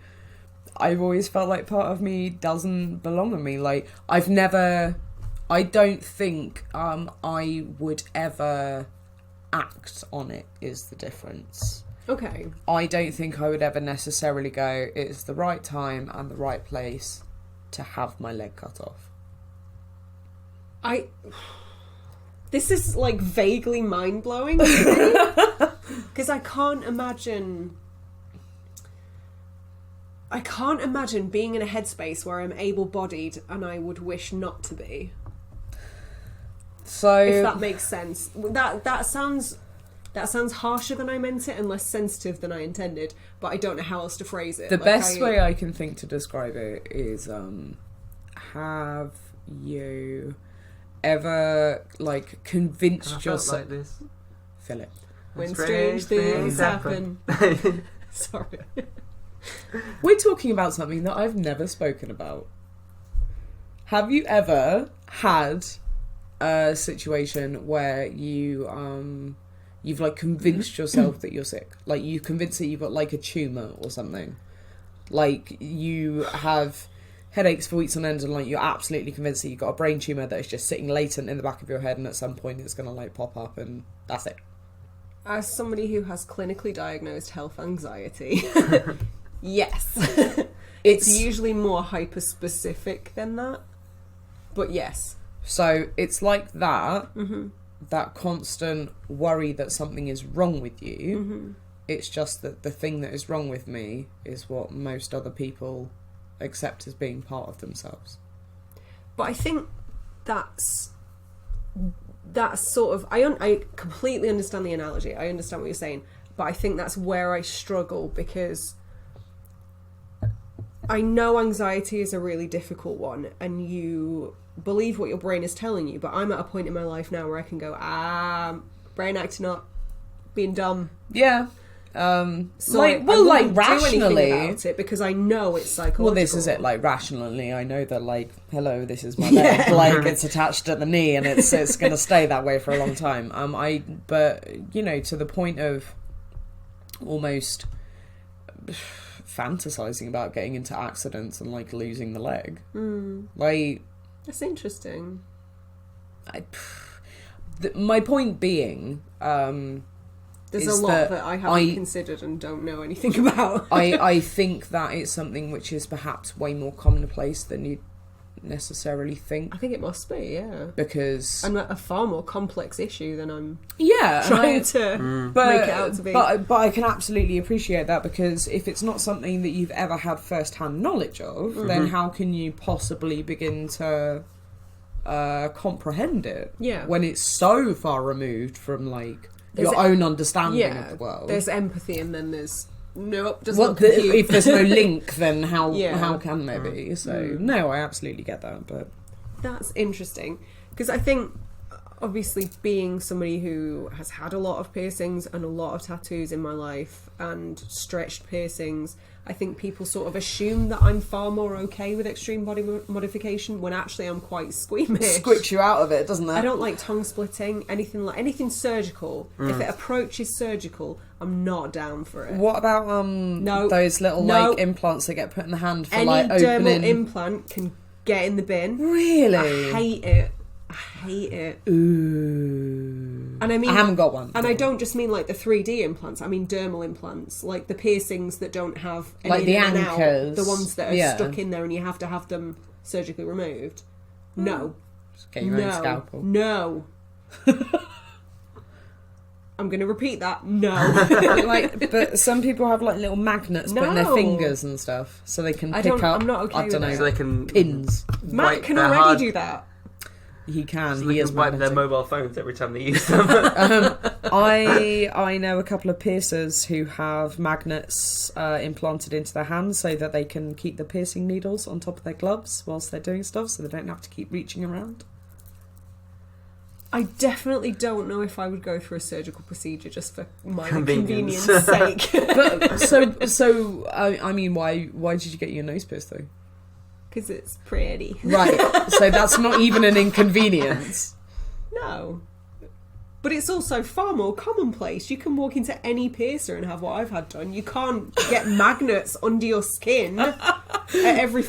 [SPEAKER 2] I've always felt like part of me doesn't belong on me. Like I don't think I would ever act on it is the difference.
[SPEAKER 1] Okay.
[SPEAKER 2] I don't think I would ever necessarily go, it's the right time and the right place to have my leg cut off.
[SPEAKER 1] This is like vaguely mind-blowing to me because I can't imagine being in a headspace where I'm able-bodied and I would wish not to be.
[SPEAKER 2] So
[SPEAKER 1] if that makes sense. That sounds harsher than I meant it and less sensitive than I intended, but I don't know how else to phrase it.
[SPEAKER 2] The best way I can think to describe it is have you ever like convinced yourself
[SPEAKER 3] like this?
[SPEAKER 2] Philip.
[SPEAKER 1] When strange things happen. Sorry.
[SPEAKER 2] We're talking about something that I've never spoken about. Have you ever had a situation where you've like convinced yourself that you're sick? Like you convinced that you've got like a tumour or something? Like you have headaches for weeks on end and like you're absolutely convinced that you've got a brain tumour that is just sitting latent in the back of your head and at some point it's going to like pop up and that's it.
[SPEAKER 1] As somebody who has clinically diagnosed health anxiety, yes. It's usually more hyper-specific than that, but yes.
[SPEAKER 2] So it's like that, that constant worry that something is wrong with you. It's just that the thing that is wrong with me is what most other people accept as being part of themselves.
[SPEAKER 1] But I think that's sort of... I completely understand the analogy. I understand what you're saying. But I think that's where I struggle because I know anxiety is a really difficult one and you believe what your brain is telling you, but I'm at a point in my life now where I can go, brain acting up, being dumb.
[SPEAKER 2] Yeah.
[SPEAKER 1] So
[SPEAKER 2] like,
[SPEAKER 1] I
[SPEAKER 2] well, like,
[SPEAKER 1] wouldn't do anything
[SPEAKER 2] rationally.
[SPEAKER 1] about it because I know it's psychological.
[SPEAKER 2] Well, this is it. Like, rationally, I know that, like, hello, this is my leg. Like, it's attached at the knee, and it's going to stay that way for a long time. But you know, to the point of almost fantasizing about getting into accidents and like losing the leg. Like,
[SPEAKER 1] that's interesting.
[SPEAKER 2] My point being,
[SPEAKER 1] there's
[SPEAKER 2] is
[SPEAKER 1] a lot
[SPEAKER 2] that
[SPEAKER 1] I haven't considered and don't know anything about.
[SPEAKER 2] I think that it's something which is perhaps way more commonplace than you necessarily think.
[SPEAKER 1] I think it must be, yeah.
[SPEAKER 2] Because
[SPEAKER 1] And a far more complex issue than I'm
[SPEAKER 2] yeah,
[SPEAKER 1] trying to make it out to be.
[SPEAKER 2] But I can absolutely appreciate that, because if it's not something that you've ever had first-hand knowledge of, then how can you possibly begin to comprehend it?
[SPEAKER 1] Yeah.
[SPEAKER 2] When it's so far removed from like
[SPEAKER 1] There's
[SPEAKER 2] your own understanding of the world.
[SPEAKER 1] There's empathy and then there's nope, does
[SPEAKER 2] Well,
[SPEAKER 1] not compute.
[SPEAKER 2] if there's no link, then how
[SPEAKER 1] Yeah.
[SPEAKER 2] can there be? So no, I absolutely get that. But
[SPEAKER 1] That's interesting because I think obviously being somebody who has had a lot of piercings and a lot of tattoos in my life and stretched piercings, I think people sort of assume that I'm far more okay with extreme body modification when actually I'm quite squeamish.
[SPEAKER 2] squicks you out of it, doesn't it?
[SPEAKER 1] I don't like tongue splitting, anything surgical. If it approaches surgical, I'm not down for it.
[SPEAKER 2] What about
[SPEAKER 1] No.
[SPEAKER 2] those little
[SPEAKER 1] No.
[SPEAKER 2] like implants that get put in the hand for
[SPEAKER 1] Any
[SPEAKER 2] like
[SPEAKER 1] dermal
[SPEAKER 2] opening?
[SPEAKER 1] implant can get in the bin.
[SPEAKER 2] Really?
[SPEAKER 1] I hate it.
[SPEAKER 2] Ooh.
[SPEAKER 1] And I mean,
[SPEAKER 2] I haven't got one.
[SPEAKER 1] And I don't just mean like the 3D implants. I mean dermal implants, like the piercings that don't have any
[SPEAKER 2] Like the
[SPEAKER 1] in and out,
[SPEAKER 2] anchors.
[SPEAKER 1] the ones that are
[SPEAKER 2] Yeah.
[SPEAKER 1] stuck in there and you have to have them surgically removed. No,
[SPEAKER 2] Just get your own scalpel.
[SPEAKER 1] no. I'm going to repeat that. No.
[SPEAKER 2] But some people have like little magnets put in their
[SPEAKER 1] No.
[SPEAKER 2] fingers and stuff, so they can
[SPEAKER 1] I
[SPEAKER 2] pick
[SPEAKER 1] don't-
[SPEAKER 2] up.
[SPEAKER 1] I'm not okay
[SPEAKER 2] I
[SPEAKER 1] with
[SPEAKER 2] don't know.
[SPEAKER 1] that.
[SPEAKER 3] So they can
[SPEAKER 2] Pins.
[SPEAKER 1] Matt
[SPEAKER 3] wipe
[SPEAKER 1] can
[SPEAKER 3] their
[SPEAKER 1] already
[SPEAKER 3] hard-
[SPEAKER 1] do that.
[SPEAKER 2] He can.
[SPEAKER 3] So
[SPEAKER 2] He
[SPEAKER 3] they
[SPEAKER 2] is
[SPEAKER 3] can wipe their
[SPEAKER 2] magnetic.
[SPEAKER 3] mobile phones every time they use them.
[SPEAKER 2] I know a couple of piercers who have magnets implanted into their hands so that they can keep the piercing needles on top of their gloves whilst they're doing stuff, so they don't have to keep reaching around.
[SPEAKER 1] I definitely don't know if I would go through a surgical procedure just for my
[SPEAKER 3] Convenience.
[SPEAKER 1] convenience sake.
[SPEAKER 2] But so I mean, why did you get your nose pierced though?
[SPEAKER 1] Because it's pretty.
[SPEAKER 2] Right. So that's not even an inconvenience.
[SPEAKER 1] No. But it's also far more commonplace. You can walk into any piercer and have what I've had done. You can't get magnets under your skin on every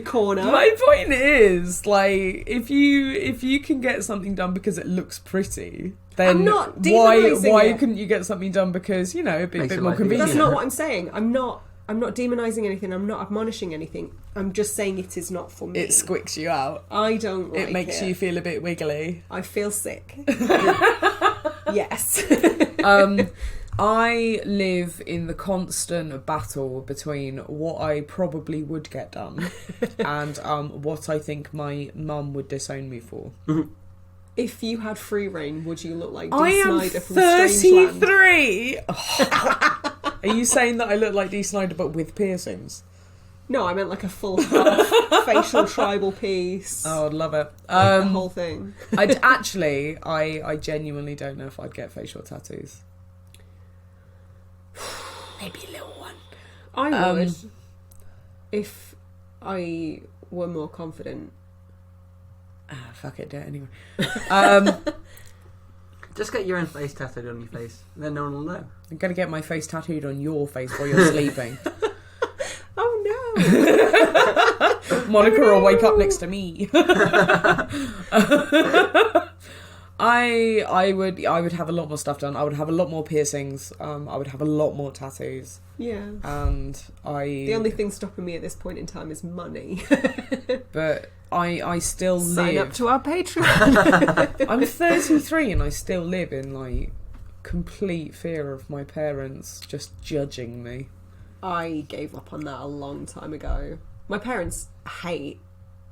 [SPEAKER 1] corner.
[SPEAKER 2] My point is, like, if you can get something done because it looks pretty, then
[SPEAKER 1] I'm not
[SPEAKER 2] why
[SPEAKER 1] demonising it.
[SPEAKER 2] couldn't you get something done because, you know, it'd be a
[SPEAKER 3] Makes
[SPEAKER 2] bit
[SPEAKER 3] your
[SPEAKER 2] more
[SPEAKER 3] life
[SPEAKER 2] convenient?
[SPEAKER 1] That's not what I'm saying. I'm not demonising anything. I'm not admonishing anything. I'm just saying it is not for me.
[SPEAKER 2] It squicks you out.
[SPEAKER 1] I don't like it.
[SPEAKER 2] It makes you feel a bit wiggly.
[SPEAKER 1] I feel sick. Yes.
[SPEAKER 2] I live in the constant battle between what I probably would get done and what I think my mum would disown me for.
[SPEAKER 1] If you had free reign, would you look like Dee
[SPEAKER 2] I am
[SPEAKER 1] Snider from Strangeland?
[SPEAKER 2] 33! Are you saying that I look like Dee Snider but with piercings?
[SPEAKER 1] No, I meant like a full half facial tribal piece.
[SPEAKER 2] Oh, I'd love it.
[SPEAKER 1] The whole thing.
[SPEAKER 2] I genuinely don't know if I'd get facial tattoos. Maybe a little one.
[SPEAKER 1] I would, if I were more confident.
[SPEAKER 2] Fuck it, do it anyway.
[SPEAKER 3] Just get your own face tattooed on your face, then no one will know.
[SPEAKER 2] I'm gonna get my face tattooed on your face while you're sleeping.
[SPEAKER 1] Oh no!
[SPEAKER 2] Monica will wake up next to me. I would have a lot more stuff done. I would have a lot more piercings. I would have a lot more tattoos.
[SPEAKER 1] Yeah.
[SPEAKER 2] And
[SPEAKER 1] The only thing stopping me at this point in time is money.
[SPEAKER 2] But I still
[SPEAKER 1] Sign
[SPEAKER 2] live.
[SPEAKER 1] up to our Patreon.
[SPEAKER 2] I'm 33 and I still live in like complete fear of my parents just judging me.
[SPEAKER 1] I gave up on that a long time ago. My parents hate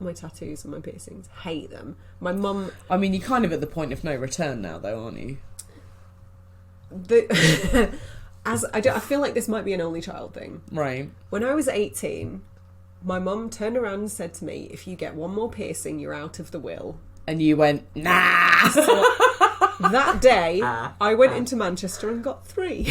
[SPEAKER 1] my tattoos and my piercings. Hate them. My mum...
[SPEAKER 2] I mean, you're kind of at the point of no return now, though, aren't you?
[SPEAKER 1] I feel like this might be an only child thing.
[SPEAKER 2] Right.
[SPEAKER 1] When I was 18, my mum turned around and said to me, if you get one more piercing, you're out of the will.
[SPEAKER 2] And you went, nah!
[SPEAKER 1] That day, I went into Manchester and got 3.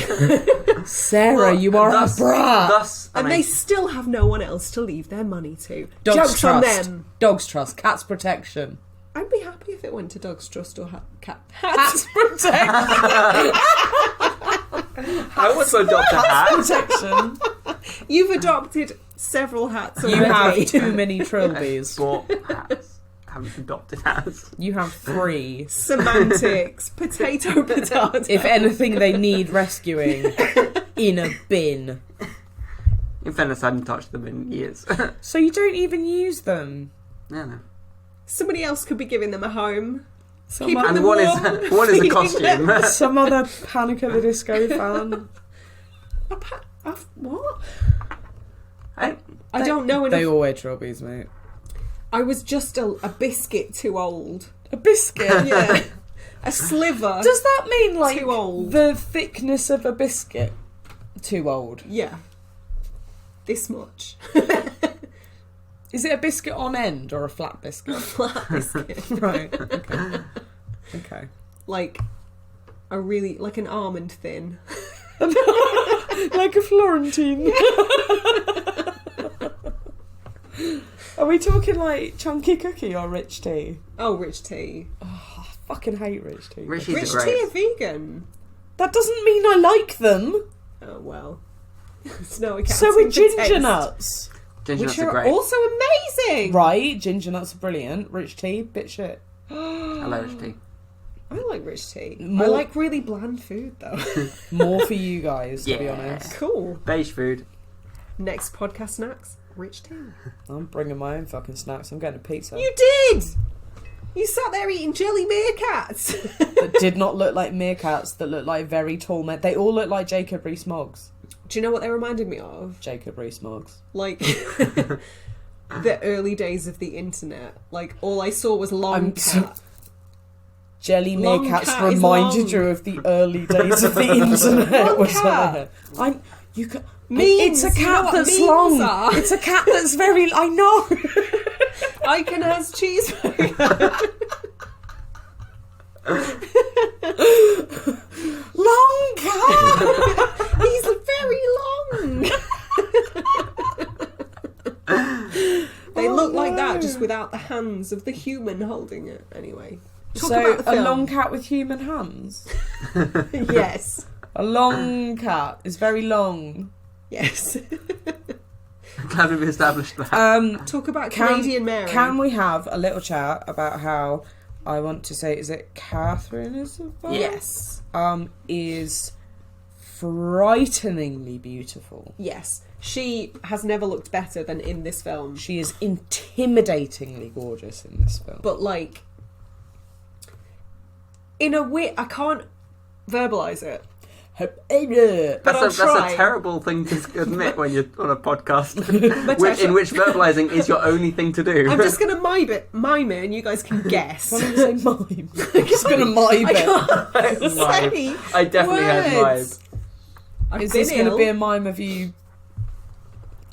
[SPEAKER 2] Sarah,
[SPEAKER 3] Well,
[SPEAKER 2] you are
[SPEAKER 3] thus-
[SPEAKER 2] a brat.
[SPEAKER 3] Thus,
[SPEAKER 1] And they still have no one else to leave their money to.
[SPEAKER 2] Dogs
[SPEAKER 1] Jokes on
[SPEAKER 2] trust.
[SPEAKER 1] them.
[SPEAKER 2] Dogs trust. Cats protection.
[SPEAKER 1] I'd be happy if it went to Dogs Trust or Cats
[SPEAKER 2] Cats protection.
[SPEAKER 3] I also adopt a hat.
[SPEAKER 2] protection.
[SPEAKER 1] You've adopted several hats already.
[SPEAKER 2] You have too many trilbies.
[SPEAKER 3] Bought hats. Haven't adopted hats.
[SPEAKER 2] You have 3.
[SPEAKER 1] Semantics. Potato.
[SPEAKER 2] If anything, they need rescuing in a bin.
[SPEAKER 3] In fairness, I hadn't touched them in years.
[SPEAKER 2] So you don't even use them.
[SPEAKER 3] No.
[SPEAKER 1] Somebody else could be giving them a home.
[SPEAKER 2] Some,
[SPEAKER 1] Keep
[SPEAKER 2] other,
[SPEAKER 3] And
[SPEAKER 1] them
[SPEAKER 3] one
[SPEAKER 1] warm,
[SPEAKER 3] is a
[SPEAKER 1] feeding
[SPEAKER 3] costume.
[SPEAKER 1] them.
[SPEAKER 2] some other Panic at the Disco fan.
[SPEAKER 1] What?
[SPEAKER 3] I
[SPEAKER 1] don't know
[SPEAKER 2] They
[SPEAKER 1] enough.
[SPEAKER 2] all wear trilbies, mate.
[SPEAKER 1] I was just a biscuit too old.
[SPEAKER 2] A biscuit.
[SPEAKER 1] Yeah. A sliver.
[SPEAKER 2] Does that mean like
[SPEAKER 1] Too old.
[SPEAKER 2] the thickness of a biscuit? Too old.
[SPEAKER 1] Yeah. This much.
[SPEAKER 2] Is it a biscuit on end or a flat biscuit?
[SPEAKER 1] Flat biscuit.
[SPEAKER 2] Right. Okay. Okay.
[SPEAKER 1] Like an almond thin.
[SPEAKER 2] Like a Florentine. Are we talking like chunky cookie or rich tea?
[SPEAKER 1] Oh, rich tea.
[SPEAKER 2] I fucking hate rich tea.
[SPEAKER 3] Richie's
[SPEAKER 1] Rich
[SPEAKER 3] are
[SPEAKER 1] tea
[SPEAKER 3] great.
[SPEAKER 1] are vegan.
[SPEAKER 2] That doesn't mean I like them.
[SPEAKER 1] Oh, well. It's no accounting
[SPEAKER 2] So are
[SPEAKER 1] for
[SPEAKER 2] ginger
[SPEAKER 1] taste.
[SPEAKER 2] nuts.
[SPEAKER 3] Ginger
[SPEAKER 1] Which
[SPEAKER 3] nuts are
[SPEAKER 1] are
[SPEAKER 3] great.
[SPEAKER 1] also amazing.
[SPEAKER 2] Right, ginger nuts are brilliant. Rich tea, bit shit.
[SPEAKER 3] I love rich tea.
[SPEAKER 1] I like rich tea. I
[SPEAKER 2] More-
[SPEAKER 1] like really bland food, though.
[SPEAKER 2] More for you guys, to be
[SPEAKER 3] Yeah.
[SPEAKER 2] honest.
[SPEAKER 1] Cool.
[SPEAKER 3] Beige food.
[SPEAKER 1] Next podcast snacks, rich tea.
[SPEAKER 2] I'm bringing my own fucking snacks. I'm getting a pizza.
[SPEAKER 1] You did! You sat there eating jelly meerkats.
[SPEAKER 2] That did not look like meerkats, that looked like very tall men. They all look like Jacob Rees-Mogg.
[SPEAKER 1] Do you know what they reminded me of?
[SPEAKER 2] Jacob Rees-Mogg.
[SPEAKER 1] Like the early days of the internet. Like all I saw was long cat.
[SPEAKER 2] Jelly
[SPEAKER 1] Long
[SPEAKER 2] meerkats
[SPEAKER 1] cat is
[SPEAKER 2] reminded
[SPEAKER 1] long.
[SPEAKER 2] you of the early days of the internet.
[SPEAKER 1] Long
[SPEAKER 2] was
[SPEAKER 1] cat.
[SPEAKER 2] I'm. You can.
[SPEAKER 1] Memes,
[SPEAKER 2] It's a
[SPEAKER 1] you know
[SPEAKER 2] cat
[SPEAKER 1] what
[SPEAKER 2] that's
[SPEAKER 1] memes
[SPEAKER 2] long.
[SPEAKER 1] are?
[SPEAKER 2] It's a cat that's very. I know.
[SPEAKER 1] Icon has cheeseburger.
[SPEAKER 2] Long cat.
[SPEAKER 1] He's very long. They look like that, just without the hands of the human holding it. Anyway, talk
[SPEAKER 2] So
[SPEAKER 1] about the
[SPEAKER 2] a
[SPEAKER 1] film.
[SPEAKER 2] long cat with human hands.
[SPEAKER 1] Yes,
[SPEAKER 2] A long cat is very long.
[SPEAKER 1] yes.
[SPEAKER 3] Glad we've established that.
[SPEAKER 1] Talk about Canadian Mary.
[SPEAKER 2] Can we have a little chat about how I want to say, is it Catherine Isabel?
[SPEAKER 1] Yes,
[SPEAKER 2] Is frighteningly beautiful.
[SPEAKER 1] yes. She has never looked better than in this film.
[SPEAKER 2] She is intimidatingly gorgeous in this film.
[SPEAKER 1] But like, in a way, I can't verbalize it.
[SPEAKER 2] But
[SPEAKER 3] That's
[SPEAKER 1] I'll
[SPEAKER 3] a
[SPEAKER 1] try.
[SPEAKER 3] terrible thing to admit when you're on a podcast,
[SPEAKER 1] But
[SPEAKER 3] in which verbalising is your only thing to do.
[SPEAKER 1] I'm just gonna mime it, and you guys can guess.
[SPEAKER 2] Why don't you say mime? I'm just going to mime
[SPEAKER 1] I
[SPEAKER 2] it.
[SPEAKER 1] can't say
[SPEAKER 3] I definitely had
[SPEAKER 1] words. I've
[SPEAKER 2] Is
[SPEAKER 1] been
[SPEAKER 2] this going to
[SPEAKER 1] ill.
[SPEAKER 2] be a mime of you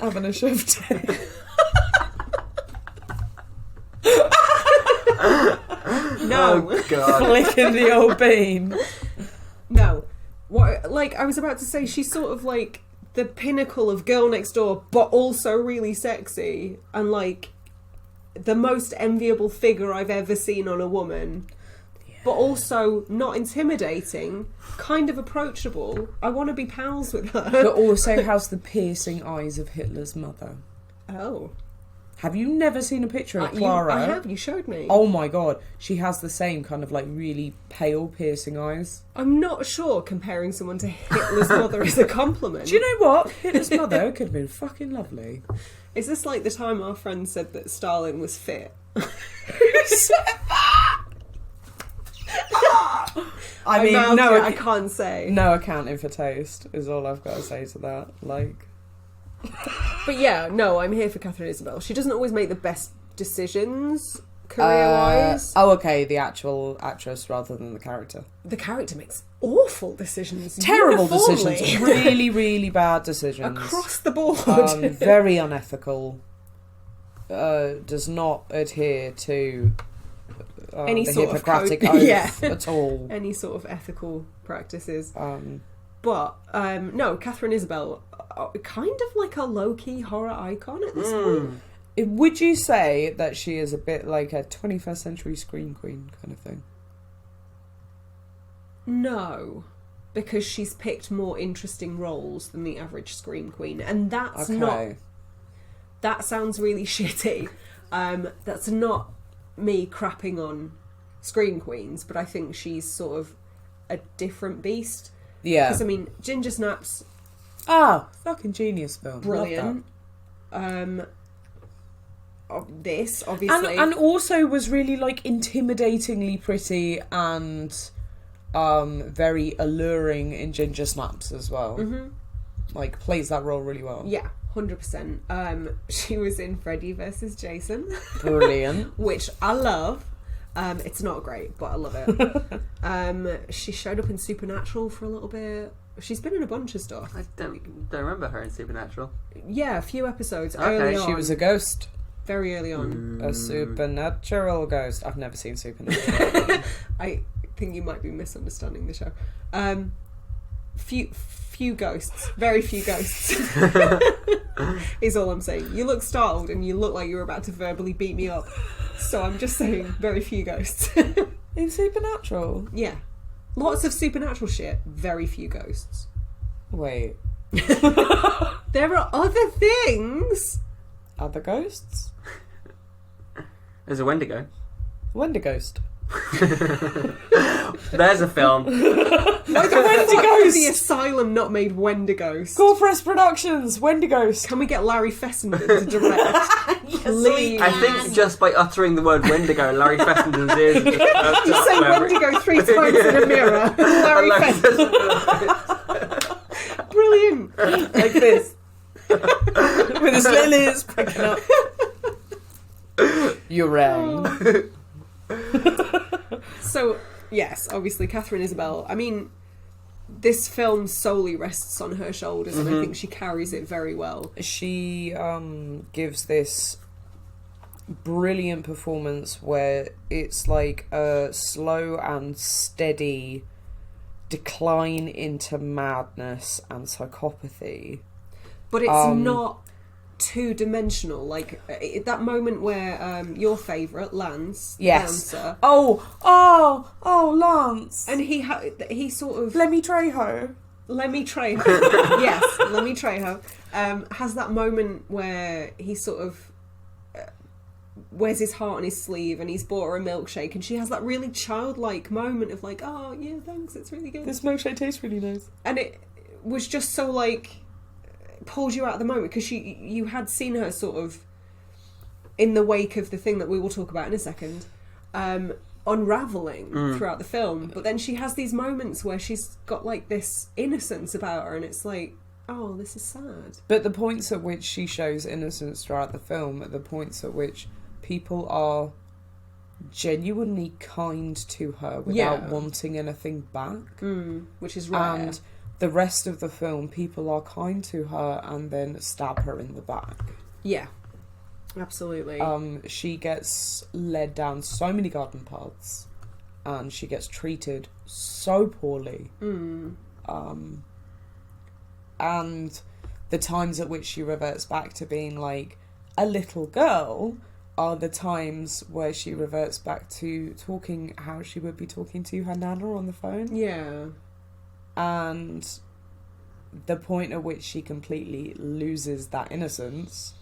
[SPEAKER 2] having a shift day?
[SPEAKER 1] No,
[SPEAKER 3] Oh god.
[SPEAKER 2] Flicking the old bean.
[SPEAKER 1] no. What? Like I was about to say, she's sort of like the pinnacle of girl next door, but also really sexy and like the most enviable figure I've ever seen on a woman. But also not intimidating, kind of approachable. I want to be pals with her.
[SPEAKER 2] But also has the piercing eyes of Hitler's mother.
[SPEAKER 1] Oh,
[SPEAKER 2] Have you never seen a picture of
[SPEAKER 1] You-
[SPEAKER 2] Clara?
[SPEAKER 1] I have. You showed me.
[SPEAKER 2] Oh my god, she has the same kind of like really pale piercing eyes.
[SPEAKER 1] I'm not sure comparing someone to Hitler's mother is a compliment.
[SPEAKER 2] Do you know what? Hitler's mother could have been fucking lovely.
[SPEAKER 1] Is this like the time our friend said that Stalin was fit?
[SPEAKER 2] Who said that? I mean,
[SPEAKER 1] mouthed
[SPEAKER 2] no,
[SPEAKER 1] it, I can't say.
[SPEAKER 2] no accounting for taste is all I've got to say to that. Like,
[SPEAKER 1] But yeah, no, I'm here for Catherine Isabel. She doesn't always make the best decisions career-wise.
[SPEAKER 2] oh, okay, the actual actress rather than the character.
[SPEAKER 1] The character makes awful decisions.
[SPEAKER 2] Terrible
[SPEAKER 1] uniformly.
[SPEAKER 2] decisions, really, really bad decisions.
[SPEAKER 1] Across the board.
[SPEAKER 2] Very unethical. Does not adhere to
[SPEAKER 1] any
[SPEAKER 2] the
[SPEAKER 1] sort of
[SPEAKER 2] Hippocratic
[SPEAKER 1] code-
[SPEAKER 2] Oath
[SPEAKER 1] yeah.
[SPEAKER 2] at all.
[SPEAKER 1] any sort of ethical practices.
[SPEAKER 2] Um,
[SPEAKER 1] But, no, Catherine Isabel, kind of like a low-key horror icon at this point.
[SPEAKER 2] would you say that she is a bit like a 21st century scream queen kind of thing?
[SPEAKER 1] No, because she's picked more interesting roles than the average scream queen. And that's not... That sounds really shitty. That's not me crapping on scream queens, but I think she's sort of a different beast.
[SPEAKER 2] Yeah.
[SPEAKER 1] Because, I mean, Ginger Snaps...
[SPEAKER 2] fucking genius film.
[SPEAKER 1] Brilliant. This, obviously.
[SPEAKER 2] And also was really, like, intimidatingly pretty and very alluring in Ginger Snaps as well. Mm-hmm. Like, plays that role really well.
[SPEAKER 1] Yeah, 100%. She was in Freddy vs. Jason.
[SPEAKER 2] Brilliant.
[SPEAKER 1] Which I love. It's not great, but I love it. She showed up in Supernatural for a little bit. She's been in a bunch of stuff.
[SPEAKER 3] I don't remember her in Supernatural.
[SPEAKER 1] Yeah, a few episodes
[SPEAKER 3] Okay.
[SPEAKER 1] early on.
[SPEAKER 2] She was a ghost.
[SPEAKER 1] Very early on.
[SPEAKER 2] A supernatural ghost. I've never seen Supernatural.
[SPEAKER 1] I think you might be misunderstanding the show. Few ghosts. Very few ghosts. Is all I'm saying. You look startled and you look like you're about to verbally beat me up. So I'm just saying, very few ghosts.
[SPEAKER 2] In Supernatural?
[SPEAKER 1] Yeah. Lots of supernatural shit, very few ghosts.
[SPEAKER 2] Wait.
[SPEAKER 1] There are other things!
[SPEAKER 2] Other ghosts?
[SPEAKER 3] There's a Wendigo.
[SPEAKER 2] Wendighost.
[SPEAKER 3] There's a film.
[SPEAKER 1] Why the
[SPEAKER 2] Wendigos?
[SPEAKER 1] The Asylum not made Wendigos?
[SPEAKER 2] Gorepress Productions, Wendighost.
[SPEAKER 1] Can we get Larry Fessenden to direct? Please.
[SPEAKER 3] I think just by uttering the word Wendigo, Larry Fessenden's ears are just
[SPEAKER 1] You say Wendigo 3 times in a mirror. Larry Fessenden. Brilliant.
[SPEAKER 2] Like this. With his little ears picking up. You rang.
[SPEAKER 1] So, yes, obviously, Catherine Isabel. I mean, this film solely rests on her shoulders, and I think she carries it very well.
[SPEAKER 2] She gives this brilliant performance where it's like a slow and steady decline into madness and psychopathy.
[SPEAKER 1] But it's not two-dimensional. Like, that moment where your favourite, Lance, the
[SPEAKER 2] Yes.
[SPEAKER 1] bouncer...
[SPEAKER 2] Oh, Lance.
[SPEAKER 1] And he sort of...
[SPEAKER 2] Lemmy Trejo.
[SPEAKER 1] Lemmy Trejo. Yes, Lemmy Trejo. Has that moment where he sort of wears his heart on his sleeve and he's bought her a milkshake and she has that really childlike moment of like, oh, yeah, thanks, it's really good.
[SPEAKER 2] This milkshake tastes really nice.
[SPEAKER 1] And it was just so, like, pulled you out of the moment because you had seen her sort of in the wake of the thing that we will talk about in a second, unravelling throughout the film. But then she has these moments where she's got, like, this innocence about her and it's like, oh, this is sad.
[SPEAKER 2] But the points at which she shows innocence throughout the film are the points at which people are genuinely kind to her without wanting anything back.
[SPEAKER 1] Which is rare.
[SPEAKER 2] And the rest of the film, people are kind to her and then stab her in the back.
[SPEAKER 1] Yeah, absolutely.
[SPEAKER 2] She gets led down so many garden paths and she gets treated so poorly. And the times at which she reverts back to being like a little girl are the times where she reverts back to talking how she would be talking to her nana on the phone.
[SPEAKER 1] Yeah.
[SPEAKER 2] And the point at which she completely loses that innocence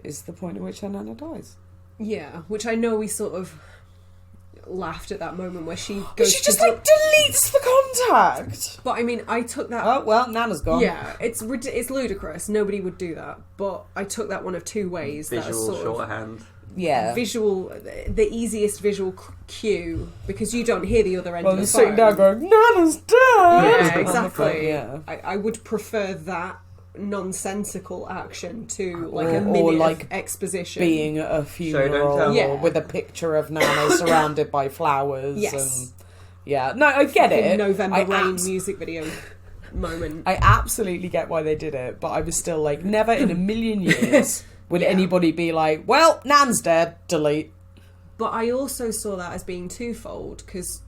[SPEAKER 2] is the point at which her nana dies.
[SPEAKER 1] Yeah, which I know we sort of laughed at that moment where she goes
[SPEAKER 2] She just like deletes the contact.
[SPEAKER 1] But I mean, I took that...
[SPEAKER 2] Oh, well, Nana's gone.
[SPEAKER 1] Yeah, it's ludicrous. Nobody would do that. But I took that one of two ways.
[SPEAKER 3] Visual
[SPEAKER 1] sort
[SPEAKER 3] shorthand.
[SPEAKER 2] Yeah.
[SPEAKER 1] Visual, the easiest visual cue, because you don't hear the other end of the
[SPEAKER 2] Well,
[SPEAKER 1] phone.
[SPEAKER 2] sitting down going, Nana's dead!
[SPEAKER 1] Yeah, exactly.
[SPEAKER 2] Yeah.
[SPEAKER 1] I would prefer that nonsensical action to like
[SPEAKER 2] Or
[SPEAKER 1] a minute
[SPEAKER 2] like
[SPEAKER 1] of exposition.
[SPEAKER 2] Being at a funeral
[SPEAKER 3] tell.
[SPEAKER 1] Yeah.
[SPEAKER 2] with a picture of Nana surrounded by flowers.
[SPEAKER 1] Yes.
[SPEAKER 2] And, yeah. No, I get
[SPEAKER 1] Fucking
[SPEAKER 2] it.
[SPEAKER 1] November Rain music video moment.
[SPEAKER 2] I absolutely get why they did it, but I was still like, never in a million years would anybody be like, well, Nan's dead, delete.
[SPEAKER 1] But I also saw that as being twofold, because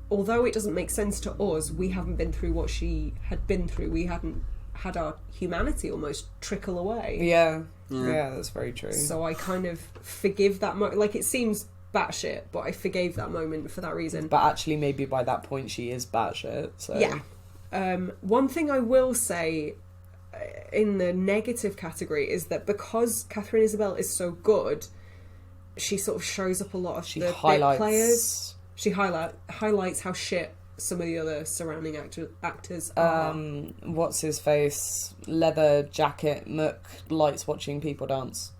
[SPEAKER 1] although it doesn't make sense to us, we haven't been through what she had been through. We hadn't had our humanity almost trickle away.
[SPEAKER 2] Yeah, that's very true.
[SPEAKER 1] So I kind of forgive that moment. Like, it seems batshit, but I forgave that moment for that reason.
[SPEAKER 2] But actually, maybe by that point, she is batshit. So.
[SPEAKER 1] Yeah. One thing I will say in the negative category is that because Catherine Isabel is so good, she sort of shows up a lot of the bit players. She highlights how shit some of the other surrounding actors are.
[SPEAKER 2] What's his face? Leather jacket, likes watching people dance.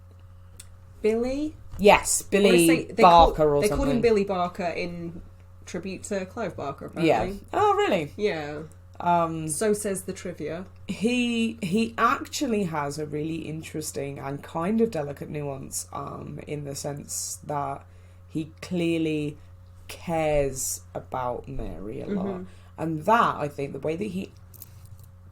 [SPEAKER 1] Billy?
[SPEAKER 2] Yes, Billy Barker
[SPEAKER 1] They
[SPEAKER 2] something.
[SPEAKER 1] called him Billy Barker in tribute to Clive Barker, apparently.
[SPEAKER 2] Yeah. Oh, really?
[SPEAKER 1] Yeah. So says the trivia.
[SPEAKER 2] He actually has a really interesting and kind of delicate nuance in the sense that he clearly cares about Mary a lot. And that, I think, the way that he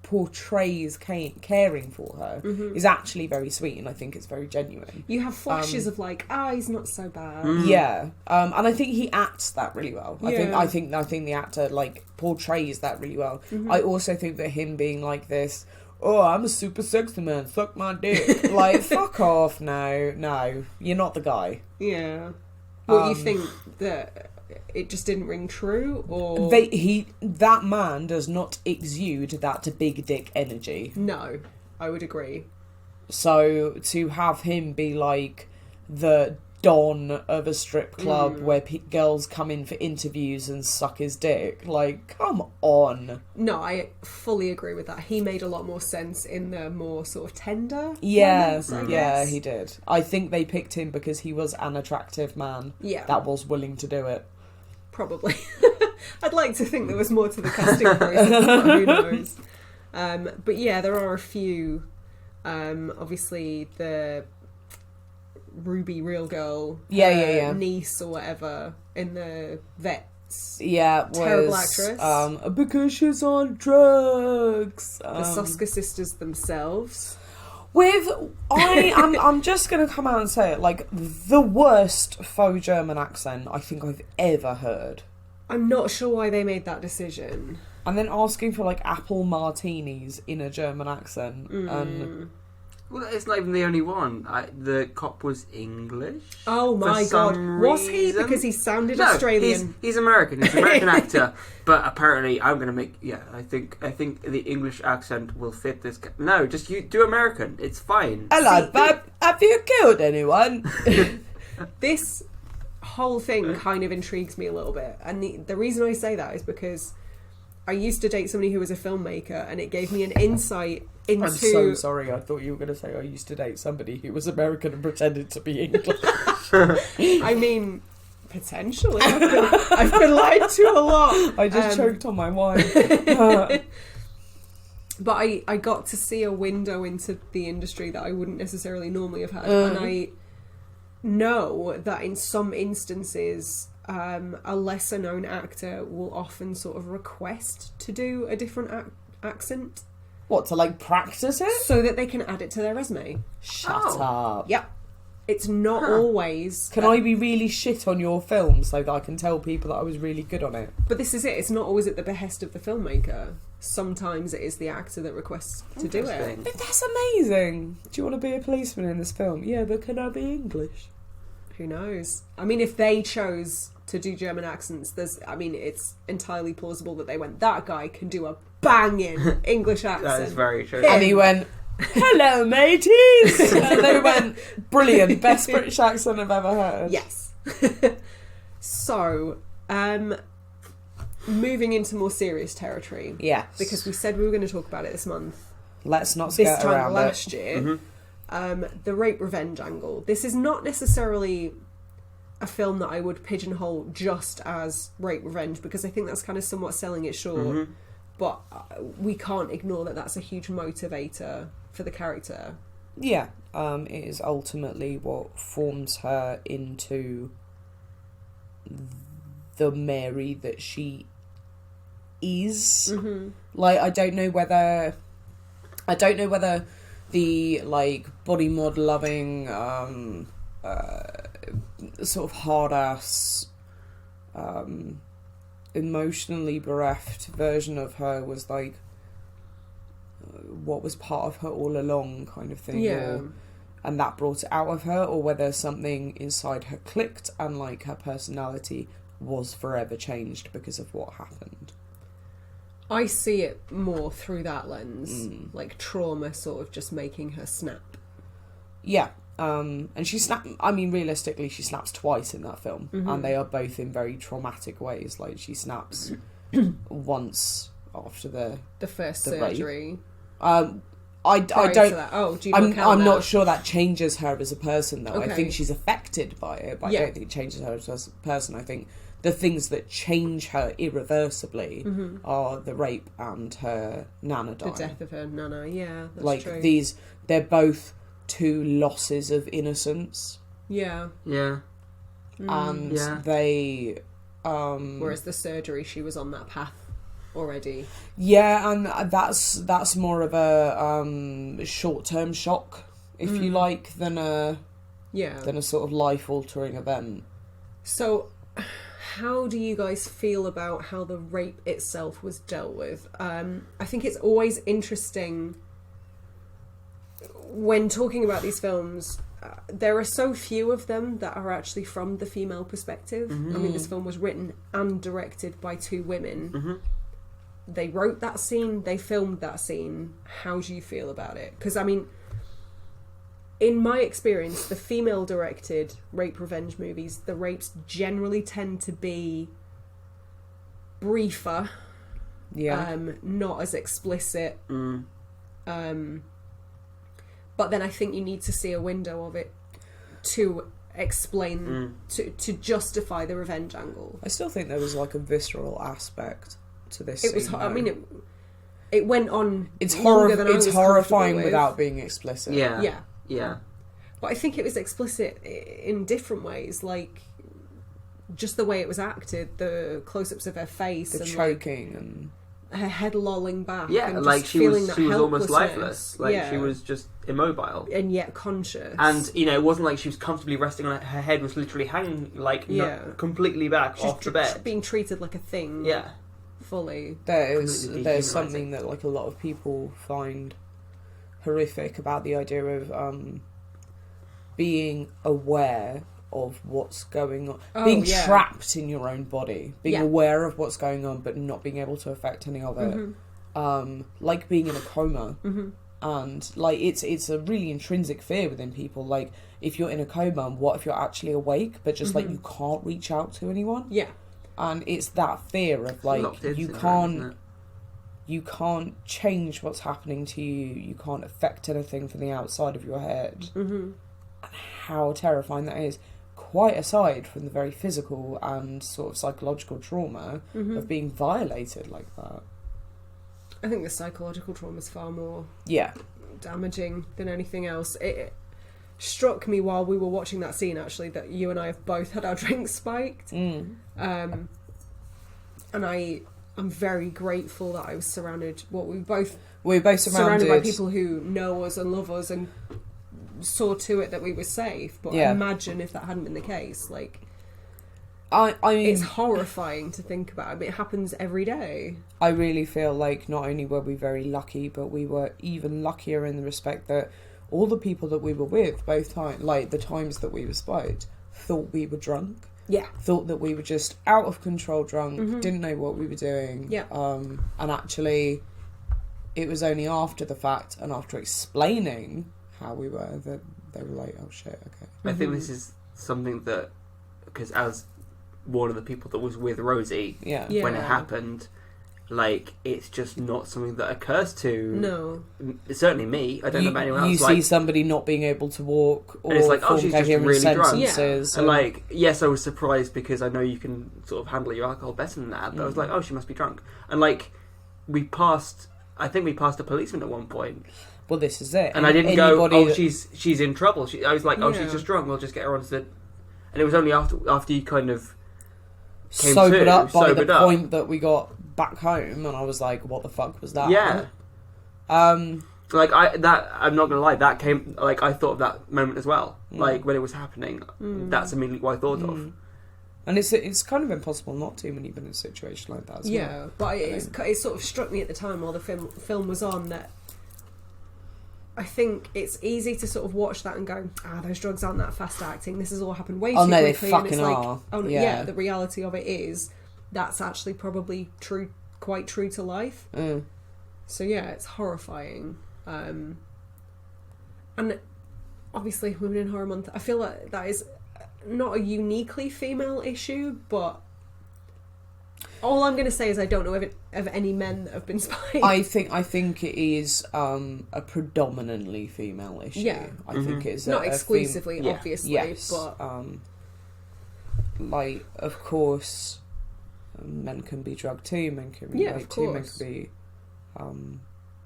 [SPEAKER 2] portrays caring for her is actually very sweet, and I think it's very genuine.
[SPEAKER 1] You have flashes of like, he's not so bad.
[SPEAKER 2] Yeah, and I think he acts that really well.
[SPEAKER 1] Yeah.
[SPEAKER 2] I think the actor like portrays that really well. I also think that him being like this, I'm a super sexy man, suck my dick. Like, fuck off, no, you're not the guy.
[SPEAKER 1] Yeah. What, you think that it just didn't ring true, or
[SPEAKER 2] that man does not exude that big dick energy.
[SPEAKER 1] No, I would agree.
[SPEAKER 2] So to have him be like the don of a strip club where girls come in for interviews and suck his dick, like, come on.
[SPEAKER 1] No, I fully agree with that. He made a lot more sense in the more sort of tender
[SPEAKER 2] Yes,
[SPEAKER 1] moments, I
[SPEAKER 2] yeah,
[SPEAKER 1] guess.
[SPEAKER 2] he did. I think they picked him because he was an attractive man that was willing to do it.
[SPEAKER 1] Probably. I'd like to think there was more to the casting process, but who knows. But yeah, there are a few. Obviously, the Ruby Real Girl, niece or whatever in the Vets.
[SPEAKER 2] Yeah,
[SPEAKER 1] terrible actress.
[SPEAKER 2] Because she's on drugs.
[SPEAKER 1] The Soska sisters themselves.
[SPEAKER 2] I'm just going to come out and say it, like, the worst faux German accent I think I've ever heard.
[SPEAKER 1] I'm not sure why they made that decision.
[SPEAKER 2] And then asking for, like, apple martinis in a German accent. And
[SPEAKER 3] Well, it's not even the only one. The cop was English.
[SPEAKER 1] Oh my god. Was he? Because he sounded Australian.
[SPEAKER 3] He's American. He's an American actor. But apparently, I'm going to make... Yeah, I think the English accent will fit this... No, just you do American. It's fine.
[SPEAKER 2] Hello, babe. Have you killed anyone?
[SPEAKER 1] This whole thing kind of intrigues me a little bit. And the reason I say that is because I used to date somebody who was a filmmaker, and it gave me an insight into...
[SPEAKER 2] I'm so sorry. I thought you were going to say I used to date somebody who was American and pretended to be English.
[SPEAKER 1] I mean, potentially. I've been lied to a lot.
[SPEAKER 2] I just choked on my wine.
[SPEAKER 1] But I got to see a window into the industry that I wouldn't necessarily normally have had. And I know that in some instances... a lesser known actor will often sort of request to do a different accent.
[SPEAKER 2] What, to like practice it?
[SPEAKER 1] So that they can add it to their resume.
[SPEAKER 2] Shut up.
[SPEAKER 1] Yep. It's not always...
[SPEAKER 2] Can I be really shit on your film so that I can tell people that I was really good on it?
[SPEAKER 1] But this is it. It's not always at the behest of the filmmaker. Sometimes it is the actor that requests to do it.
[SPEAKER 2] That's amazing. Do you want to be a policeman in this film? Yeah, but can I be English?
[SPEAKER 1] Who knows? I mean, if they chose to do German accents, it's entirely plausible that they went, that guy can do a banging English accent.
[SPEAKER 3] That is very true.
[SPEAKER 2] And he went, hello, mateys! And they went, brilliant, best British accent I've ever heard.
[SPEAKER 1] Yes. So, moving into more serious territory.
[SPEAKER 2] Yes.
[SPEAKER 1] Because we said we were going to talk about it this month.
[SPEAKER 2] Let's not skirt
[SPEAKER 1] this time
[SPEAKER 2] around
[SPEAKER 1] last
[SPEAKER 2] it.
[SPEAKER 1] year. The rape revenge angle. This is not necessarily a film that I would pigeonhole just as rape revenge, because I think that's kind of somewhat selling it short. But we can't ignore that that's a huge motivator for the character.
[SPEAKER 2] Yeah, it is ultimately what forms her into the Mary that she is. Like, I don't know whether the like body mod loving sort of hard-ass, emotionally bereft version of her was like what was part of her all along kind of thing.
[SPEAKER 1] Yeah.
[SPEAKER 2] And that brought it out of her, or whether something inside her clicked and like her personality was forever changed because of what happened.
[SPEAKER 1] I see it more through that lens, like trauma sort of just making her snap.
[SPEAKER 2] Yeah. And she realistically, she snaps twice in that film, and they are both in very traumatic ways. Like, she snaps once after the
[SPEAKER 1] first
[SPEAKER 2] rape.
[SPEAKER 1] surgery.
[SPEAKER 2] I
[SPEAKER 1] Prior
[SPEAKER 2] don't.
[SPEAKER 1] to that. Oh, do you not count
[SPEAKER 2] I'm
[SPEAKER 1] that?
[SPEAKER 2] not sure that changes her as a person, though.
[SPEAKER 1] Okay.
[SPEAKER 2] I think she's affected by it, but
[SPEAKER 1] Yeah.
[SPEAKER 2] I don't think it changes her as a person. I think the things that change her irreversibly are the rape and her nana dying.
[SPEAKER 1] The death of her nana, yeah, that's
[SPEAKER 2] like
[SPEAKER 1] true.
[SPEAKER 2] they're both two losses of innocence,
[SPEAKER 1] Yeah.
[SPEAKER 3] Yeah.
[SPEAKER 2] and
[SPEAKER 3] Yeah.
[SPEAKER 2] they.
[SPEAKER 1] Whereas the surgery, she was on that path already.
[SPEAKER 2] Yeah, and that's more of a short-term shock, if you like, than a sort of life-altering event.
[SPEAKER 1] So, how do you guys feel about how the rape itself was dealt with? I think it's always interesting when talking about these films. There are so few of them that are actually from the female perspective. I mean, this film was written and directed by two women. They wrote that scene, they filmed that scene. How do you feel about it? Because, I mean, in my experience, the female-directed rape revenge movies, the rapes generally tend to be briefer, not as explicit. But then I think you need to see a window of it to explain, to justify the revenge angle.
[SPEAKER 2] I still think there was like a visceral aspect to this.
[SPEAKER 1] It was.
[SPEAKER 2] scene,
[SPEAKER 1] I
[SPEAKER 2] though.
[SPEAKER 1] mean, it went on.
[SPEAKER 2] It's
[SPEAKER 1] longer than I was
[SPEAKER 2] horrifying
[SPEAKER 1] comfortable with.
[SPEAKER 2] without being explicit.
[SPEAKER 3] Yeah.
[SPEAKER 1] Yeah,
[SPEAKER 3] Yeah.
[SPEAKER 1] but I think it was explicit in different ways, like just the way it was acted, the close-ups of her face,
[SPEAKER 2] The
[SPEAKER 1] and
[SPEAKER 2] choking and
[SPEAKER 1] her head lolling back.
[SPEAKER 3] Yeah,
[SPEAKER 1] and
[SPEAKER 3] like
[SPEAKER 1] just
[SPEAKER 3] she
[SPEAKER 1] feeling
[SPEAKER 3] was
[SPEAKER 1] that
[SPEAKER 3] almost
[SPEAKER 1] helplessness.
[SPEAKER 3] lifeless. Like
[SPEAKER 1] Yeah.
[SPEAKER 3] she was just immobile.
[SPEAKER 1] and yet conscious.
[SPEAKER 3] And, you know, it wasn't like she was comfortably resting on it. Her head was literally hanging, like, not completely back
[SPEAKER 1] She's
[SPEAKER 3] off the bed.
[SPEAKER 1] being treated like a thing.
[SPEAKER 3] Yeah.
[SPEAKER 1] Fully.
[SPEAKER 2] there's
[SPEAKER 3] Completely
[SPEAKER 2] something that like a lot of people find horrific about the idea of being aware of what's going on, being trapped in your own body, being aware of what's going on but not being able to affect any of it, like being in a coma. And like it's a really intrinsic fear within people. Like, if you're in a coma, what if you're actually awake but just like you can't reach out to anyone?
[SPEAKER 1] Yeah.
[SPEAKER 2] And it's that fear of like
[SPEAKER 3] Locked into
[SPEAKER 2] you
[SPEAKER 3] it,
[SPEAKER 2] can't
[SPEAKER 3] isn't it?
[SPEAKER 2] you can't change what's happening to you. You can't affect anything from the outside of your head. And how terrifying that is. Quite aside from the very physical and sort of psychological trauma of being violated like that.
[SPEAKER 1] I think the psychological trauma is far more
[SPEAKER 2] Yeah.
[SPEAKER 1] damaging than anything else. It struck me while we were watching that scene, actually, that you and I have both had our drinks spiked. And I'm very grateful that I was surrounded. We were both surrounded by people who know us and love us and saw to it that we were safe. But imagine if that hadn't been the case. Like,
[SPEAKER 2] I mean,
[SPEAKER 1] it's horrifying to think about. I mean, it happens every day.
[SPEAKER 2] I really feel like not only were we very lucky, but we were even luckier in the respect that all the people that we were with, both the times that we were spiked, thought we were drunk.
[SPEAKER 1] Yeah.
[SPEAKER 2] Thought that we were just out of control drunk, didn't know what we were doing.
[SPEAKER 1] Yeah.
[SPEAKER 2] And actually, it was only after the fact and after explaining how we were that they were like, oh shit, okay.
[SPEAKER 3] I think this is something that, because as one of the people that was with Rosie when it happened, like, it's just not something that occurs to certainly me. I don't know about anyone else.
[SPEAKER 2] You see somebody not being able to walk or
[SPEAKER 3] and it's like, oh,
[SPEAKER 2] form
[SPEAKER 3] she's just
[SPEAKER 2] coherent
[SPEAKER 3] really drunk.
[SPEAKER 2] sentences.
[SPEAKER 3] And like, yes, I was surprised because I know you can sort of handle your alcohol better than that, but I was like, oh, she must be drunk. And like, I think we passed a policeman at one point.
[SPEAKER 2] Well, this is it.
[SPEAKER 3] And I didn't go, oh, she's in trouble. I was like, oh, she's just drunk. We'll just get her onto the... And it was only after you kind of came
[SPEAKER 2] sobered up by
[SPEAKER 3] sobered
[SPEAKER 2] the
[SPEAKER 3] up.
[SPEAKER 2] point that we got back home, and I was like, what the fuck was that?
[SPEAKER 3] Yeah. Like I'm not gonna lie, that came like I thought of that moment as well. Like when it was happening, that's immediately what I thought of.
[SPEAKER 2] And it's kind of impossible not to when you've been in a situation like that as well.
[SPEAKER 1] Yeah, but it sort of struck me at the time while the film was on that I think it's easy to sort of watch that and go, those drugs aren't that fast acting. This has all happened way too quickly.
[SPEAKER 2] They fucking
[SPEAKER 1] and it's like,
[SPEAKER 2] are.
[SPEAKER 1] Yeah, the reality of it is that's actually probably quite true to life. So yeah, it's horrifying. And obviously Women in Horror Month, I feel like that is not a uniquely female issue, but all I'm going to say is I don't know of any men that have been spied.
[SPEAKER 2] I think it is a predominantly female issue.
[SPEAKER 1] Yeah.
[SPEAKER 2] I think it's
[SPEAKER 1] not exclusively, obviously,
[SPEAKER 2] yes.
[SPEAKER 1] but
[SPEAKER 2] like, of course, men can be drugged too, men can be raped too, men can be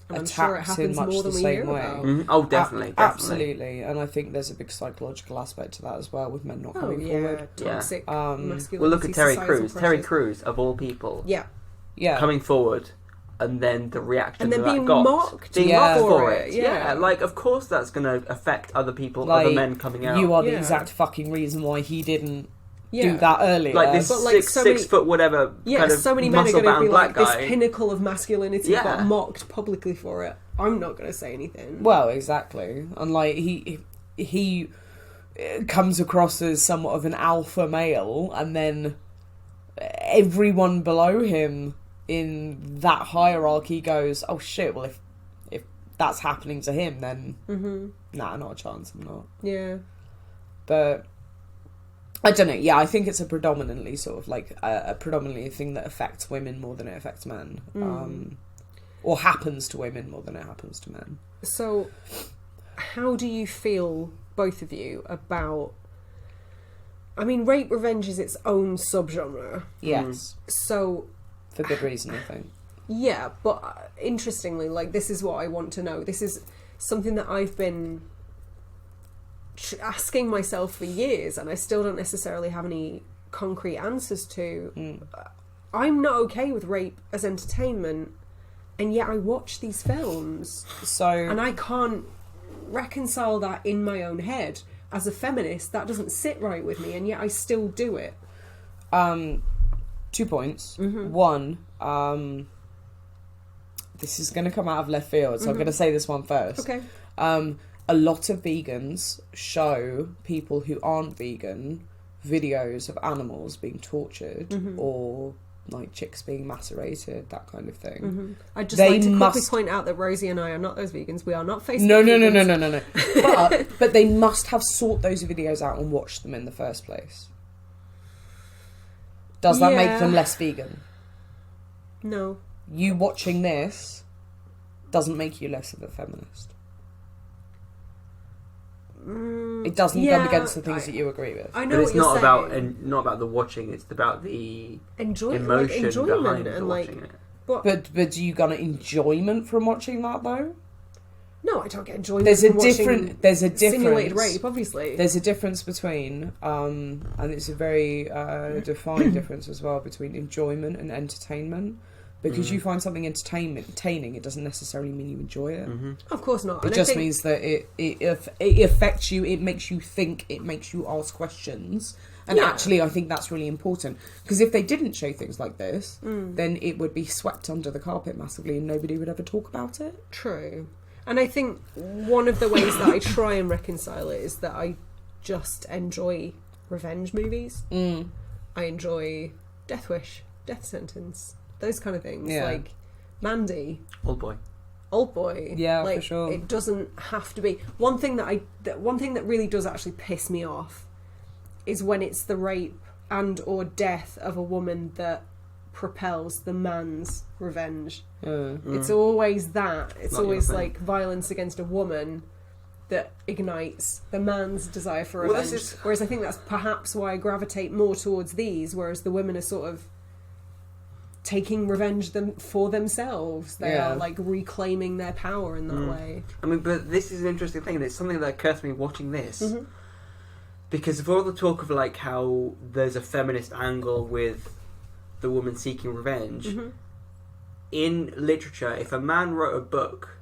[SPEAKER 1] I'm
[SPEAKER 2] attacked
[SPEAKER 1] sure it happens
[SPEAKER 2] in much
[SPEAKER 1] more
[SPEAKER 2] the
[SPEAKER 1] than we
[SPEAKER 2] same
[SPEAKER 1] hear
[SPEAKER 2] way.
[SPEAKER 1] about.
[SPEAKER 3] Oh, definitely.
[SPEAKER 2] Absolutely, and I think there's a big psychological aspect to that as well, with men not coming forward.
[SPEAKER 1] Toxic masculinity.
[SPEAKER 3] Well, look at Terry Crews.
[SPEAKER 1] Pressures.
[SPEAKER 3] Terry Crews, of all people,
[SPEAKER 2] Yeah,
[SPEAKER 3] coming forward, and then the reaction
[SPEAKER 1] and then
[SPEAKER 3] that
[SPEAKER 1] being
[SPEAKER 3] got,
[SPEAKER 1] mocked,
[SPEAKER 3] being mocked for it.
[SPEAKER 1] Yeah,
[SPEAKER 3] like of course that's going to affect other people, other men coming out.
[SPEAKER 2] You are the exact fucking reason why he didn't do that earlier.
[SPEAKER 3] Like this six foot whatever. kind of
[SPEAKER 1] so many men are going to be like
[SPEAKER 3] guy.
[SPEAKER 1] this pinnacle of masculinity got mocked publicly for it. I'm not going to say anything.
[SPEAKER 2] Well, exactly. And like he comes across as somewhat of an alpha male, and then everyone below him in that hierarchy goes, "Oh shit! Well, if that's happening to him, then not a chance. I'm not."
[SPEAKER 1] Yeah,
[SPEAKER 2] but I don't know. Yeah, I think it's a predominantly sort of like a predominantly thing that affects women more than it affects men. Or happens to women more than it happens to men.
[SPEAKER 1] So, how do you feel, both of you, about... I mean, rape revenge is its own subgenre.
[SPEAKER 2] Yes.
[SPEAKER 1] So...
[SPEAKER 2] For good reason, I think.
[SPEAKER 1] Yeah, but interestingly, like, this is what I want to know. This is something that I've been asking myself for years, and I still don't necessarily have any concrete answers to. I'm not okay with rape as entertainment, and yet I watch these films. And I can't reconcile that in my own head. As a feminist, that doesn't sit right with me, and yet I still do it.
[SPEAKER 2] 2 points. One, this is going to come out of left field, so I'm going to say this one first.
[SPEAKER 1] Okay.
[SPEAKER 2] A lot of vegans show people who aren't vegan videos of animals being tortured or like chicks being macerated, that kind of thing.
[SPEAKER 1] I'd just like to quickly point out that Rosie and I are not those vegans. We are not Facebook
[SPEAKER 2] No. But they must have sought those videos out and watched them in the first place. Does that make them less vegan?
[SPEAKER 1] No.
[SPEAKER 2] You watching this doesn't make you less of a feminist. It doesn't go against the things that you agree with.
[SPEAKER 1] I know,
[SPEAKER 3] but it's
[SPEAKER 1] what you're
[SPEAKER 3] not
[SPEAKER 1] saying.
[SPEAKER 3] about not about the watching. It's about the
[SPEAKER 1] enjoyment
[SPEAKER 3] behind
[SPEAKER 1] and
[SPEAKER 3] watching it.
[SPEAKER 2] But do you get enjoyment from watching that though?
[SPEAKER 1] No, I don't get enjoyment.
[SPEAKER 2] There's a difference.
[SPEAKER 1] Simulated rape, obviously.
[SPEAKER 2] There's a difference between, and it's a very defined difference as well between enjoyment and entertainment. Because you find something entertaining, it doesn't necessarily mean you enjoy it.
[SPEAKER 1] Of course not.
[SPEAKER 2] It just means that it affects you, it makes you think, it makes you ask questions. And actually, I think that's really important. Because if they didn't show things like this, then it would be swept under the carpet massively and nobody would ever talk about it.
[SPEAKER 1] True. And I think one of the ways that I try and reconcile it is that I just enjoy revenge movies. I enjoy Death Wish, Death Sentence. Those kind of things, like Mandy,
[SPEAKER 3] Old Boy,
[SPEAKER 2] for sure.
[SPEAKER 1] It doesn't have to be. One thing that really does actually piss me off is when it's the rape and or death of a woman that propels the man's revenge. It's always that. It's always like violence against a woman that ignites the man's desire for revenge. Whereas I think that's perhaps why I gravitate more towards these, whereas the women are sort of taking revenge for themselves. They are like reclaiming their power in that way.
[SPEAKER 3] I mean, but this is an interesting thing, and it's something that occurs to me watching this. Because of all the talk of like how there's a feminist angle with the woman seeking revenge, in literature, if a man wrote a book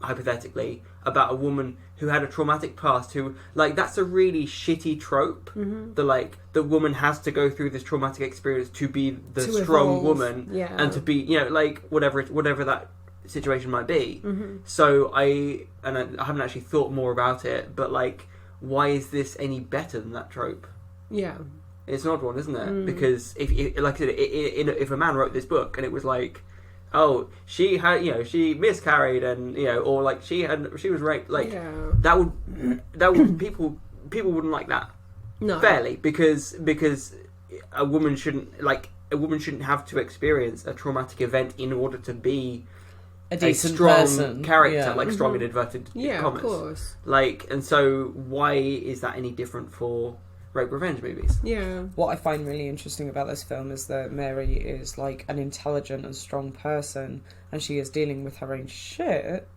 [SPEAKER 3] hypothetically, about a woman who had a traumatic past, who, like, that's a really shitty trope. The woman has to go through this traumatic experience to be the
[SPEAKER 1] To
[SPEAKER 3] strong
[SPEAKER 1] evolve.
[SPEAKER 3] woman,
[SPEAKER 1] Yeah.
[SPEAKER 3] and to be, you know, like, whatever that situation might be. So I haven't actually thought more about it, but, like, why is this any better than that trope?
[SPEAKER 1] Yeah.
[SPEAKER 3] It's an odd one, isn't it? Because if like I said, if a man wrote this book and it was like, oh, she had, you know, she miscarried, and, you know, or like she was raped, like, that would people wouldn't like that.
[SPEAKER 1] No.
[SPEAKER 3] Fairly, because a woman shouldn't have to experience a traumatic event in order to be
[SPEAKER 2] A decent
[SPEAKER 3] strong
[SPEAKER 2] person.
[SPEAKER 3] character,
[SPEAKER 2] Yeah.
[SPEAKER 3] like strong in inverted
[SPEAKER 1] Yeah,
[SPEAKER 3] commas.
[SPEAKER 1] of course.
[SPEAKER 3] Like, and so why is that any different for rape revenge movies?
[SPEAKER 1] Yeah.
[SPEAKER 2] What I find really interesting about this film is that Mary is like an intelligent and strong person, and she is dealing with her own shit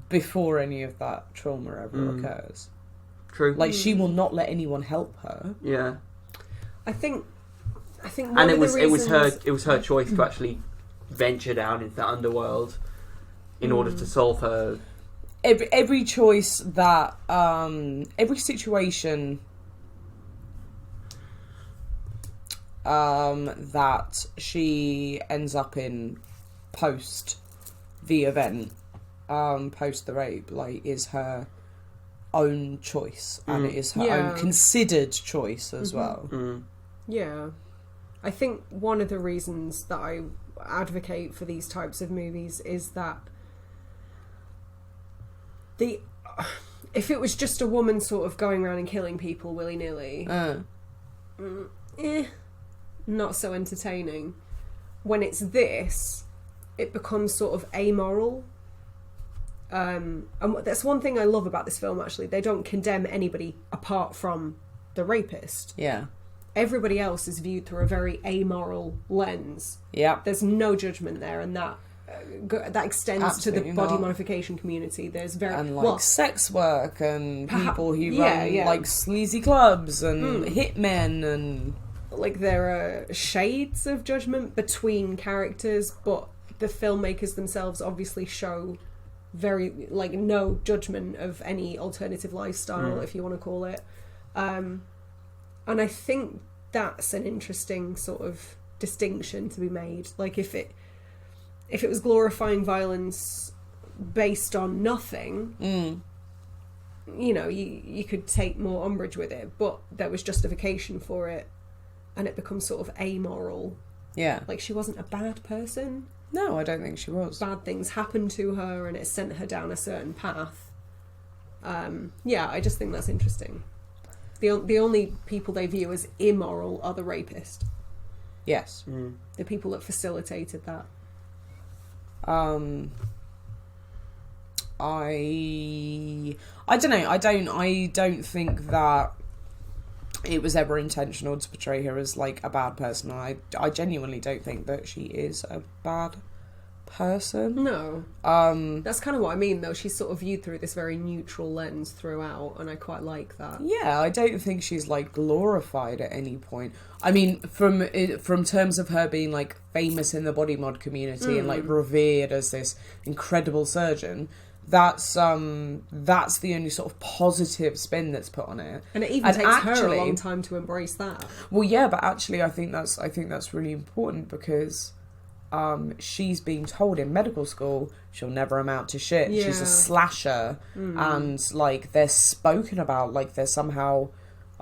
[SPEAKER 2] before any of that trauma ever occurs.
[SPEAKER 3] True.
[SPEAKER 2] Like, she will not let anyone help her.
[SPEAKER 3] Yeah.
[SPEAKER 1] I think one
[SPEAKER 3] And
[SPEAKER 1] of
[SPEAKER 3] it was
[SPEAKER 1] the reasons...
[SPEAKER 3] it was her choice to actually venture down into the underworld in order to solve her.
[SPEAKER 2] Every choice that every situation that she ends up in post the event, post the rape, like, is her own choice, and it is her own considered choice as well.
[SPEAKER 1] Yeah. I think one of the reasons that I advocate for these types of movies is that if it was just a woman sort of going around and killing people willy-nilly, not so entertaining. When it's this, it becomes sort of amoral. And that's one thing I love about this film, actually. They don't condemn anybody apart from the rapist.
[SPEAKER 2] Yeah.
[SPEAKER 1] Everybody else is viewed through a very amoral lens.
[SPEAKER 2] Yeah.
[SPEAKER 1] There's no judgment there, and that extends
[SPEAKER 2] Absolutely
[SPEAKER 1] to the body
[SPEAKER 2] not.
[SPEAKER 1] modification community. There's very
[SPEAKER 2] And like sex work and people who
[SPEAKER 1] yeah,
[SPEAKER 2] run
[SPEAKER 1] yeah.
[SPEAKER 2] like sleazy clubs and hitmen and
[SPEAKER 1] like there are shades of judgment between characters, but the filmmakers themselves obviously show very like no judgment of any alternative lifestyle, if you want to call it. And I think that's an interesting sort of distinction to be made. Like if it was glorifying violence based on nothing, you know, you could take more umbrage with it, but there was justification for it, and it becomes sort of amoral.
[SPEAKER 2] yeah.
[SPEAKER 1] Like she wasn't a bad person.
[SPEAKER 2] No, I don't think she was.
[SPEAKER 1] Bad things happened to her, and it sent her down a certain path. Yeah, I just think that's interesting. The only people they view as immoral are the rapist.
[SPEAKER 2] Yes.
[SPEAKER 1] The people that facilitated that.
[SPEAKER 2] I don't know. I don't think that it was ever intentional to portray her as like a bad person. I genuinely don't think that she is a bad person.
[SPEAKER 1] No. That's kind of what I mean, though. She's sort of viewed through this very neutral lens throughout, and I quite like that.
[SPEAKER 2] Yeah, I don't think she's like glorified at any point. I mean, from terms of her being like famous in the body mod community and like revered as this incredible surgeon, that's the only sort of positive spin that's put on it.
[SPEAKER 1] And it even takes her a long time to embrace that.
[SPEAKER 2] Well, yeah, but actually, I think that's really important because she's being told in medical school she'll never amount to shit.
[SPEAKER 1] Yeah.
[SPEAKER 2] She's a slasher, and like they're spoken about like they're somehow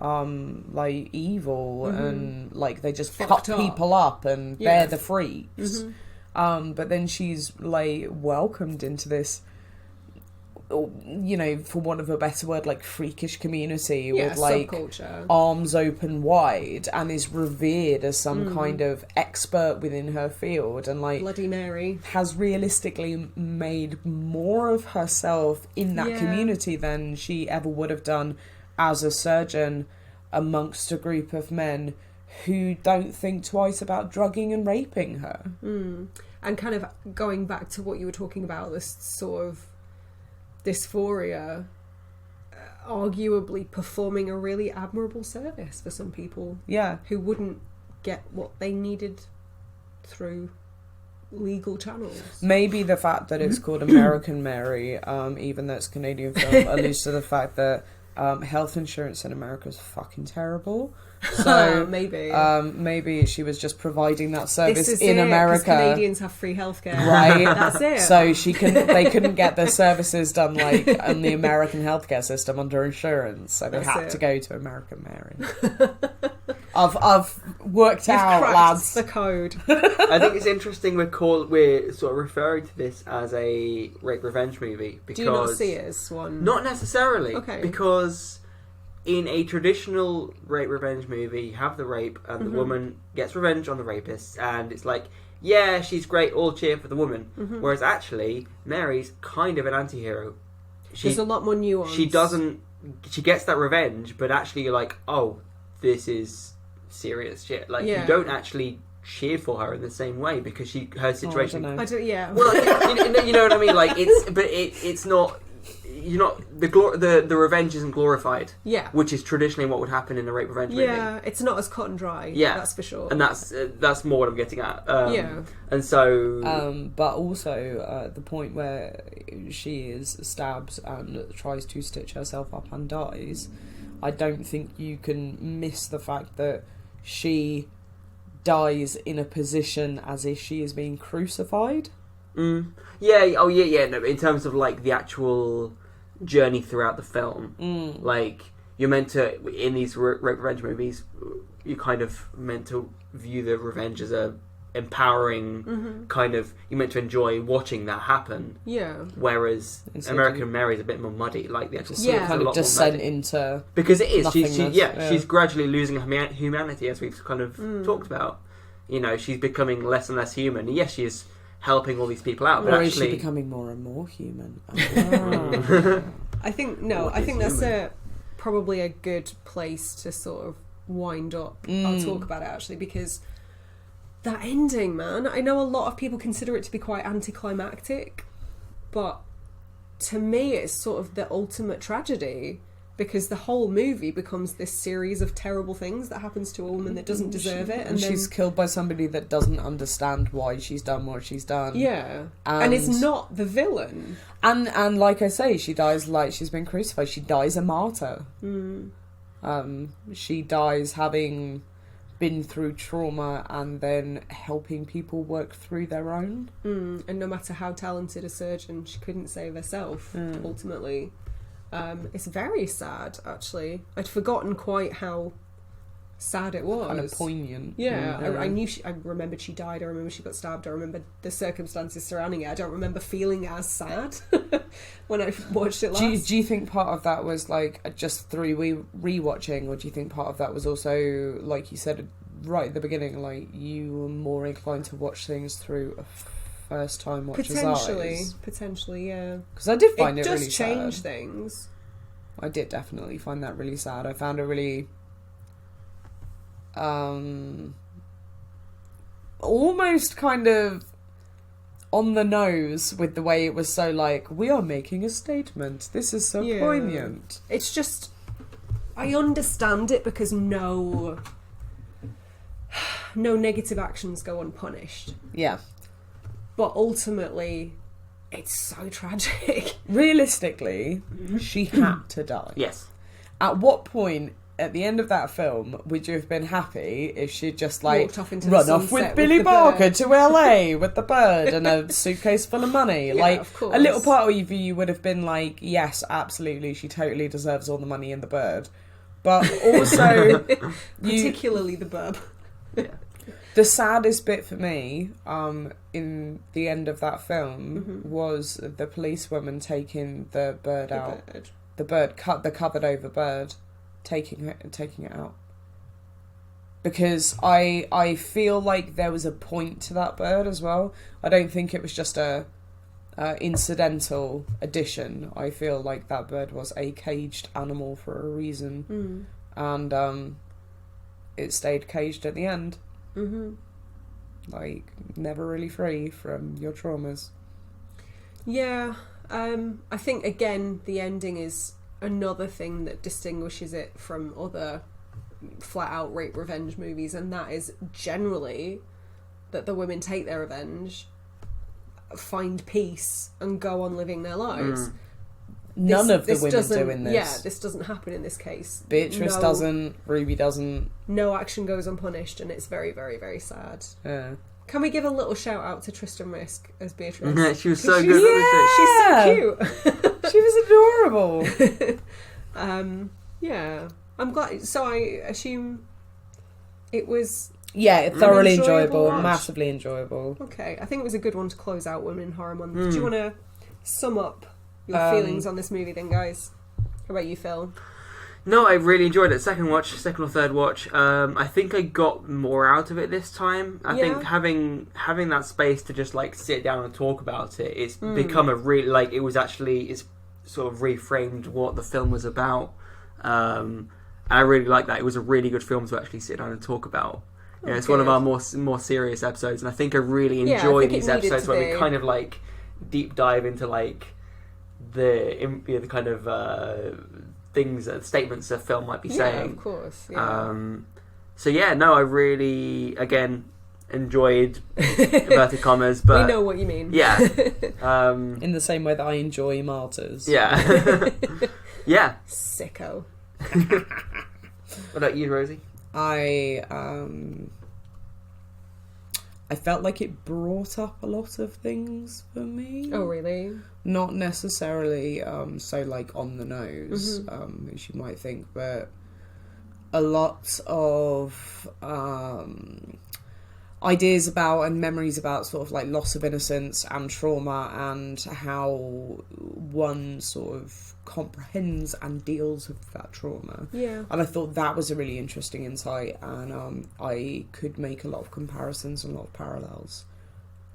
[SPEAKER 2] like evil and like they just
[SPEAKER 1] Fucked
[SPEAKER 2] cut
[SPEAKER 1] up.
[SPEAKER 2] people up and
[SPEAKER 1] Yeah.
[SPEAKER 2] they're the freaks. But then she's like welcomed into this, you know, for want of a better word, like freakish community with like
[SPEAKER 1] subculture.
[SPEAKER 2] arms open wide, and is revered as some kind of expert within her field, and like
[SPEAKER 1] Bloody Mary.
[SPEAKER 2] has realistically made more of herself in that
[SPEAKER 1] Yeah.
[SPEAKER 2] community than she ever would have done as a surgeon amongst a group of men who don't think twice about drugging and raping her.
[SPEAKER 1] And kind of going back to what you were talking about, this sort of dysphoria, arguably performing a really admirable service for some people
[SPEAKER 2] Yeah.
[SPEAKER 1] who wouldn't get what they needed through legal channels.
[SPEAKER 2] Maybe the fact that it's called American Mary, even though it's a Canadian film, alludes to the fact that health insurance in America is fucking terrible. So maybe she was just providing that service in America.
[SPEAKER 1] Canadians have free healthcare,
[SPEAKER 2] right?
[SPEAKER 1] That's it.
[SPEAKER 2] So they couldn't get their services done like in the American healthcare system under insurance, so they had to go to American Mary. I've worked out, lads.
[SPEAKER 1] The code.
[SPEAKER 3] I think it's interesting we're sort of referring to this as a rape revenge movie because
[SPEAKER 1] do you not see it as one?
[SPEAKER 3] Not necessarily.
[SPEAKER 1] Okay.
[SPEAKER 3] Because in a traditional rape revenge movie, you have the rape and the woman gets revenge on the rapist, and it's like, yeah, she's great, all cheer for the woman. Whereas actually, Mary's kind of an anti-hero.
[SPEAKER 1] There's a lot more nuance.
[SPEAKER 3] She gets that revenge, but actually you're like, oh, this is serious shit. Like, you don't actually cheer for her in the same way because her situation.
[SPEAKER 2] I
[SPEAKER 1] don't, yeah.
[SPEAKER 3] Well, you know what I mean. Like, it's not. You're not the revenge isn't glorified.
[SPEAKER 1] Yeah,
[SPEAKER 3] which is traditionally what would happen in a rape revenge movie.
[SPEAKER 1] Yeah, it's not as cut and dry.
[SPEAKER 3] Yeah,
[SPEAKER 1] that's for sure.
[SPEAKER 3] And that's more what I'm getting at.
[SPEAKER 1] Yeah,
[SPEAKER 3] and so.
[SPEAKER 2] But also the point where she is stabbed and tries to stitch herself up and dies. I don't think you can miss the fact that she dies in a position as if she is being crucified.
[SPEAKER 3] Yeah. Oh, yeah. No, in terms of like the actual journey throughout the film, like you're meant to in these rape revenge movies, you're kind of meant to view the revenge as a empowering kind of. You're meant to enjoy watching that happen. Yeah. Whereas American Mary is a bit more muddy, like the actual
[SPEAKER 2] kind of descent into
[SPEAKER 3] because it is. She's gradually losing her humanity as we've kind of talked about. You know, she's becoming less and less human. Yes, she is helping all these people out, but
[SPEAKER 2] or
[SPEAKER 3] actually
[SPEAKER 2] is she becoming more and more human?
[SPEAKER 1] I think that's probably a good place to sort of wind up. I'll talk about it actually because that ending, man, I know a lot of people consider it to be quite anticlimactic, but to me it's sort of the ultimate tragedy because the whole movie becomes this series of terrible things that happens to a woman that doesn't deserve it.
[SPEAKER 2] And she's killed by somebody that doesn't understand why she's done what she's done.
[SPEAKER 1] Yeah. And it's not the villain.
[SPEAKER 2] And like I say, she dies like she's been crucified. She dies a martyr. She dies having been through trauma and then helping people work through their own.
[SPEAKER 1] And no matter how talented a surgeon, she couldn't save herself, ultimately. It's very sad, actually. I'd forgotten quite how sad it was.
[SPEAKER 2] Kind of poignant.
[SPEAKER 1] Yeah, I remembered she died. I remember she got stabbed. I remember the circumstances surrounding it. I don't remember feeling as sad when I watched it last.
[SPEAKER 2] Do you think part of that was like just through rewatching, or do you think part of that was also, like you said right at the beginning, like you were more inclined to watch things through a first time watcher's eyes?
[SPEAKER 1] Potentially, yeah.
[SPEAKER 2] Because I did find it really sad. It does
[SPEAKER 1] change things.
[SPEAKER 2] I did definitely find that really sad. I found it really almost kind of on the nose with the way it was so like, we are making a statement. This is so poignant.
[SPEAKER 1] It's just, I understand it because no negative actions go unpunished.
[SPEAKER 2] Yeah.
[SPEAKER 1] But ultimately, it's so tragic.
[SPEAKER 2] Realistically, she had to die.
[SPEAKER 3] Yes.
[SPEAKER 2] At what point at the end of that film would you have been happy if she'd just like
[SPEAKER 1] run off
[SPEAKER 2] with Billy Barker to LA with the bird and a suitcase full of money?
[SPEAKER 1] Yeah,
[SPEAKER 2] like
[SPEAKER 1] of course.
[SPEAKER 2] A little part of you would have been like, yes, absolutely, she totally deserves all the money in the bird. But also
[SPEAKER 1] particularly the bub.
[SPEAKER 3] Yeah.
[SPEAKER 2] The saddest bit for me, in the end of that film, was the policewoman taking the bird out. The bird, the covered over bird, taking it out. Because I feel like there was a point to that bird as well. I don't think it was just a incidental addition. I feel like that bird was a caged animal for a reason, and it stayed caged at the end. Like, never really free from your traumas.
[SPEAKER 1] Yeah, I think again the ending is another thing that distinguishes it from other flat out rape revenge movies, and that is generally that the women take their revenge find peace and go on living their lives.
[SPEAKER 2] None of the
[SPEAKER 1] this
[SPEAKER 2] women
[SPEAKER 1] doesn't-
[SPEAKER 2] doing this.
[SPEAKER 1] Yeah, this doesn't happen in this case.
[SPEAKER 2] Beatrice doesn't. Ruby doesn't.
[SPEAKER 1] No action goes unpunished, and it's very, very, very sad.
[SPEAKER 2] Yeah.
[SPEAKER 1] Can we give a little shout out to Tristan Risk as Beatrice?
[SPEAKER 3] She was so
[SPEAKER 1] She's-
[SPEAKER 3] good.
[SPEAKER 1] She's so cute.
[SPEAKER 2] She was adorable.
[SPEAKER 1] Yeah, I'm glad. So I assume it was
[SPEAKER 2] Yeah, thoroughly
[SPEAKER 1] enjoyable
[SPEAKER 2] enjoyable,
[SPEAKER 1] watch.
[SPEAKER 2] massively enjoyable.
[SPEAKER 1] okay. I think it was a good one to close out Women in Horror Month. Do you want to sum up your feelings on this movie, then, guys? How about you, Phil?
[SPEAKER 3] No, I really enjoyed it. Second or third watch. I think I got more out of it this time. I think having that space to just like sit down and talk about it, it's become a really like it was actually it's sort of reframed what the film was about. And I really like that. It was a really good film to actually sit down and talk about. You know, it's one of our more serious episodes, and I think I really enjoy
[SPEAKER 1] think it
[SPEAKER 3] these
[SPEAKER 1] needed
[SPEAKER 3] episodes
[SPEAKER 1] to
[SPEAKER 3] where
[SPEAKER 1] be.
[SPEAKER 3] we kind of like deep dive into like the kind of statements a film might be
[SPEAKER 1] Yeah,
[SPEAKER 3] saying.
[SPEAKER 1] of course. Yeah.
[SPEAKER 3] So yeah, no, I really again enjoyed inverted commas, but
[SPEAKER 1] we know what you mean.
[SPEAKER 3] yeah,
[SPEAKER 2] In the same way that I enjoy Martyrs.
[SPEAKER 3] yeah, yeah.
[SPEAKER 1] Sicko.
[SPEAKER 3] What about you, Rosie?
[SPEAKER 2] I felt like it brought up a lot of things for me.
[SPEAKER 1] Oh, really?
[SPEAKER 2] Not necessarily so like on the nose, as you might think, but a lot of ideas about and memories about sort of like loss of innocence and trauma and how one sort of comprehends and deals with that trauma.
[SPEAKER 1] Yeah.
[SPEAKER 2] And I thought that was a really interesting insight, and I could make a lot of comparisons and a lot of parallels.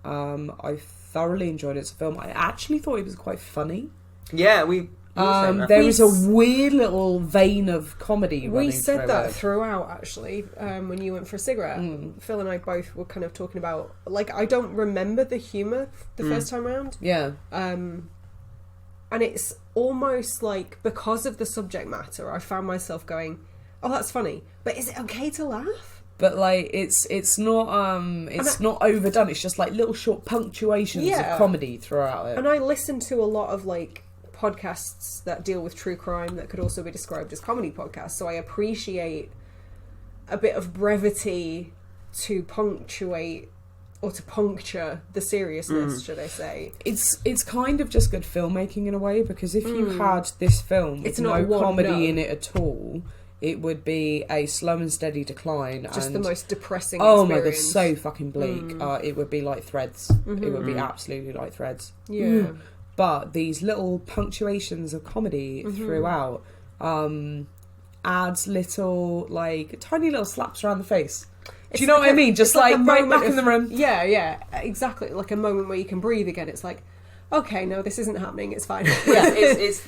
[SPEAKER 2] I thoroughly enjoyed it as a film. I actually thought it was quite funny.
[SPEAKER 3] Yeah, we.
[SPEAKER 2] There was a weird little vein of comedy.
[SPEAKER 1] We
[SPEAKER 2] running
[SPEAKER 1] said
[SPEAKER 2] through
[SPEAKER 1] that
[SPEAKER 2] it.
[SPEAKER 1] throughout, actually, when you went for a cigarette. Phil and I both were kind of talking about, like, I don't remember the humour the first time round.
[SPEAKER 2] Yeah.
[SPEAKER 1] And it's almost like, because of the subject matter, I found myself going, oh, that's funny. But is it okay to laugh?
[SPEAKER 2] But like it's not not overdone. It's just like little short punctuations of comedy throughout it.
[SPEAKER 1] And I listen to a lot of, like, podcasts that deal with true crime that could also be described as comedy podcasts, so I appreciate a bit of brevity to punctuate or to puncture the seriousness, should I say.
[SPEAKER 2] It's kind of just good filmmaking in a way, because if you had this film with
[SPEAKER 1] It's not
[SPEAKER 2] no
[SPEAKER 1] one
[SPEAKER 2] comedy
[SPEAKER 1] note.
[SPEAKER 2] in it at all, it would be a slow and steady decline.
[SPEAKER 1] Just
[SPEAKER 2] and
[SPEAKER 1] the most depressing
[SPEAKER 2] oh my god,
[SPEAKER 1] experience.
[SPEAKER 2] so fucking bleak. It would be like Threads. It would be absolutely like Threads.
[SPEAKER 1] Yeah.
[SPEAKER 2] But these little punctuations of comedy throughout adds little, like, tiny little slaps around the face. Do you know what I mean? Just
[SPEAKER 1] it's
[SPEAKER 2] like
[SPEAKER 1] a
[SPEAKER 2] right
[SPEAKER 1] moment
[SPEAKER 2] back in the room.
[SPEAKER 1] Yeah, exactly. Like a moment where you can breathe again. It's like, okay, no, this isn't happening. It's fine.
[SPEAKER 3] Yeah, it's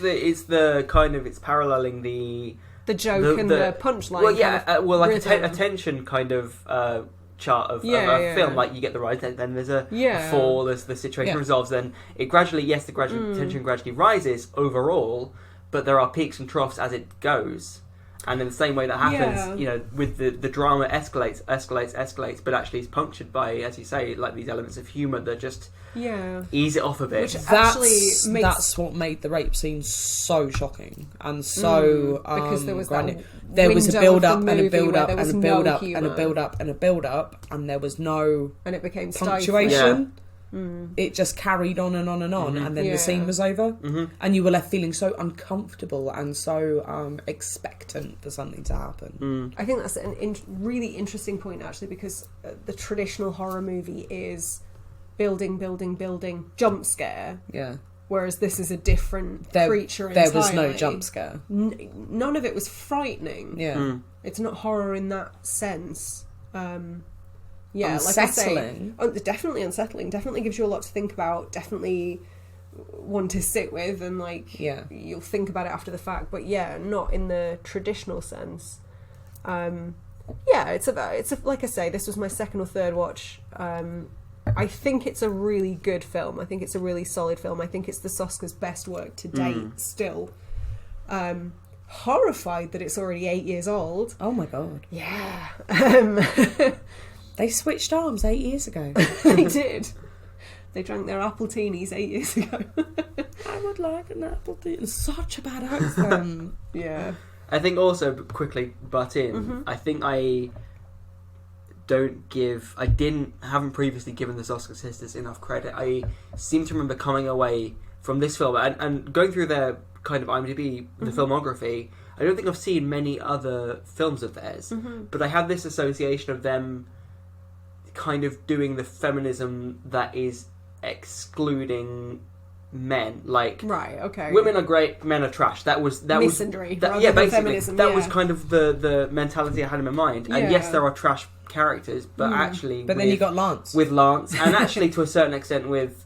[SPEAKER 3] the kind of it's paralleling the
[SPEAKER 1] joke and the punchline.
[SPEAKER 3] Well, yeah,
[SPEAKER 1] kind of
[SPEAKER 3] like
[SPEAKER 1] rhythm.
[SPEAKER 3] a tension kind of chart of
[SPEAKER 1] Yeah,
[SPEAKER 3] a
[SPEAKER 1] yeah.
[SPEAKER 3] film. Like you get the rise, then there's a
[SPEAKER 1] Yeah.
[SPEAKER 3] fall as the situation resolves. Then it gradually, tension gradually rises overall, but there are peaks and troughs as it goes. And in the same way that happens, you know, with the drama escalates, but actually is punctured by, as you say, like these elements of humour that just ease it off a bit.
[SPEAKER 1] Which actually
[SPEAKER 2] That's what made the rape scene so shocking and so
[SPEAKER 1] because there was
[SPEAKER 2] grinding.
[SPEAKER 1] that
[SPEAKER 2] There was a
[SPEAKER 1] window
[SPEAKER 2] build
[SPEAKER 1] of
[SPEAKER 2] up
[SPEAKER 1] the
[SPEAKER 2] and a
[SPEAKER 1] movie
[SPEAKER 2] build
[SPEAKER 1] where
[SPEAKER 2] up
[SPEAKER 1] there
[SPEAKER 2] and
[SPEAKER 1] was
[SPEAKER 2] a
[SPEAKER 1] no
[SPEAKER 2] build up and a
[SPEAKER 1] humour.
[SPEAKER 2] build up and a build up, and there was no
[SPEAKER 1] and it became
[SPEAKER 2] punctuation.
[SPEAKER 3] Yeah.
[SPEAKER 2] It just carried on and on and on, and then the scene was over, and you were left feeling so uncomfortable and so expectant for something to happen.
[SPEAKER 1] I think that's a really interesting point, actually, because the traditional horror movie is building, jump scare, whereas this is a different creature entirely.
[SPEAKER 2] There was no jump scare.
[SPEAKER 1] None of it was frightening. It's not horror in that sense.
[SPEAKER 2] Unsettling.
[SPEAKER 1] Like I say, definitely unsettling. Definitely gives you a lot to think about. Definitely one to sit with, and like you'll think about it after the fact. But not in the traditional sense. It's like I say, this was my second or third watch. I think it's a really good film. I think it's a really solid film. I think it's the Soska's best work to date. Still, horrified that it's already 8 years old.
[SPEAKER 2] Oh my god!
[SPEAKER 1] Yeah.
[SPEAKER 2] They switched arms 8 years ago.
[SPEAKER 1] They did. They drank their apple teenies 8 years ago.
[SPEAKER 2] I would like an apple tea. Such a bad accent.
[SPEAKER 1] Yeah.
[SPEAKER 3] I think also, quickly butt in, I think I haven't previously given the Oscar sisters enough credit. I seem to remember coming away from this film and going through their kind of IMDb, the filmography. I don't think I've seen many other films of theirs, but I have this association of them kind of doing the feminism that is excluding men. Like,
[SPEAKER 1] right, okay.
[SPEAKER 3] Women are great, men are trash. That was
[SPEAKER 1] misandry.
[SPEAKER 3] yeah, basically
[SPEAKER 1] feminism,
[SPEAKER 3] that was kind of the mentality I had in my mind. And yes,
[SPEAKER 1] Yeah.
[SPEAKER 3] there are trash characters, but actually,
[SPEAKER 2] But then you got Lance.
[SPEAKER 3] with Lance, and actually to a certain extent with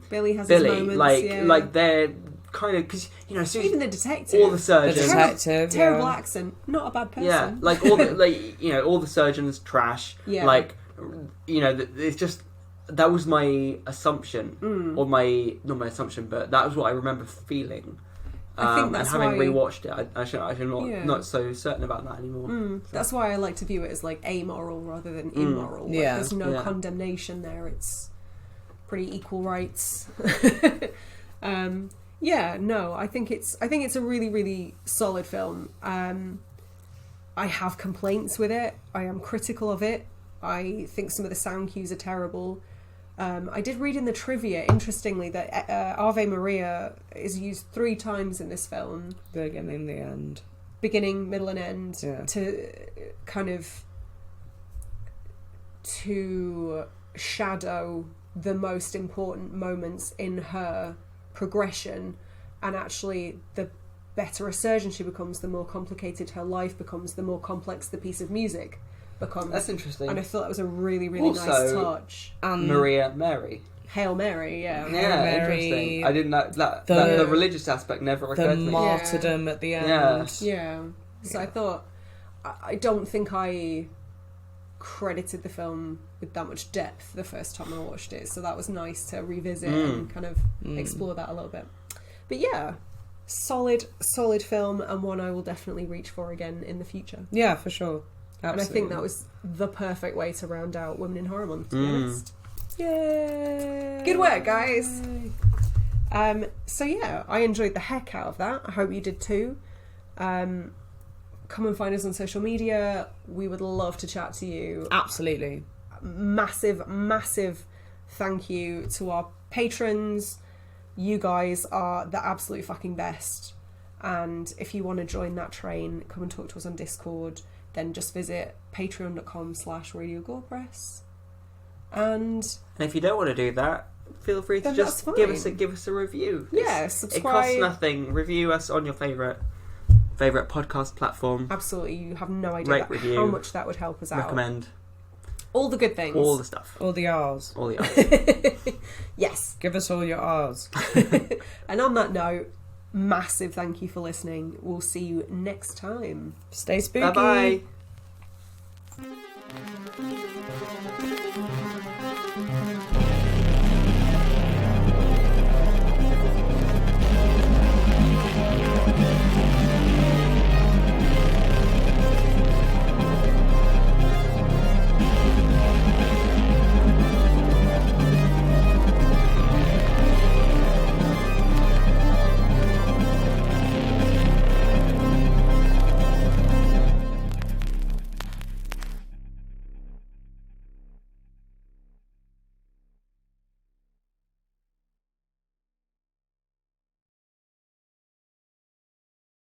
[SPEAKER 1] Billy has
[SPEAKER 3] Billy,
[SPEAKER 1] his moments,
[SPEAKER 3] like they're kind of, because as soon as
[SPEAKER 1] even the detective,
[SPEAKER 3] all the surgeons,
[SPEAKER 2] The detective,
[SPEAKER 1] terrible
[SPEAKER 2] yeah.
[SPEAKER 1] accent, not a bad person.
[SPEAKER 3] yeah, like all the all the surgeons trash.
[SPEAKER 1] Yeah.
[SPEAKER 3] Like, it's just. That was my assumption, or not my assumption, but that was what I remember feeling.
[SPEAKER 1] I think
[SPEAKER 3] and
[SPEAKER 1] that's
[SPEAKER 3] having
[SPEAKER 1] why-
[SPEAKER 3] rewatched it, I should
[SPEAKER 1] Yeah.
[SPEAKER 3] not so certain about that anymore.
[SPEAKER 1] That's why I like to view it as like amoral rather than immoral. Like,
[SPEAKER 2] Yeah.
[SPEAKER 1] there's no
[SPEAKER 3] Yeah.
[SPEAKER 1] condemnation there. It's pretty equal rights. No, I think it's a really, really solid film. I have complaints with it. I am critical of it. I think some of the sound cues are terrible. I did read in the trivia, interestingly, that Ave Maria is used 3 times in this film.
[SPEAKER 2] The beginning, the end.
[SPEAKER 1] Beginning, middle and end.
[SPEAKER 2] Yeah.
[SPEAKER 1] To kind of to shadow the most important moments in her progression, and actually the better a surgeon she becomes, the more complicated her life becomes, the more complex the piece of music becomes.
[SPEAKER 3] That's interesting.
[SPEAKER 1] And I thought that was a really, really nice
[SPEAKER 3] Also,
[SPEAKER 1] touch.
[SPEAKER 3] Mary.
[SPEAKER 1] Hail Mary, yeah.
[SPEAKER 3] Yeah,
[SPEAKER 2] Mary,
[SPEAKER 3] interesting. I didn't know that.
[SPEAKER 2] the-
[SPEAKER 3] The religious aspect never
[SPEAKER 2] The
[SPEAKER 3] occurred to me.
[SPEAKER 2] martyrdom at the end.
[SPEAKER 3] Yeah.
[SPEAKER 1] Yeah. So I thought, I don't think I credited the film with that much depth the first time I watched it. So that was nice to revisit and kind of explore that a little bit. But yeah, solid film, and one I will definitely reach for again in the future.
[SPEAKER 2] Yeah, for sure. Absolutely.
[SPEAKER 1] And I think that was the perfect way to round out Women in Horror Month, to be honest.
[SPEAKER 2] Yay!
[SPEAKER 1] Good work, guys. So yeah, I enjoyed the heck out of that. I hope you did too. Come and find us on social media. We would love to chat to you.
[SPEAKER 2] Absolutely.
[SPEAKER 1] Massive thank you to our patrons. You guys are the absolute fucking best. And if you want to join that train, come and talk to us on Discord. Then just visit patreon.com/Radio Gorepress. And
[SPEAKER 3] if you don't want to do that, feel free to
[SPEAKER 1] Then
[SPEAKER 3] just
[SPEAKER 1] that's
[SPEAKER 3] give us a review.
[SPEAKER 1] yeah,
[SPEAKER 3] It
[SPEAKER 1] subscribe.
[SPEAKER 3] costs nothing. Review us on your favourite podcast platform.
[SPEAKER 1] Absolutely, you have no idea
[SPEAKER 3] Rate,
[SPEAKER 1] about
[SPEAKER 3] review,
[SPEAKER 1] how much that would help us out.
[SPEAKER 3] Recommend
[SPEAKER 1] All the good things.
[SPEAKER 3] all the stuff.
[SPEAKER 2] All the R's.
[SPEAKER 3] All the others.
[SPEAKER 1] Yes.
[SPEAKER 2] Give us all your R's.
[SPEAKER 1] And on that note, massive thank you for listening. We'll see you next time.
[SPEAKER 2] Stay spooky.
[SPEAKER 3] Bye bye.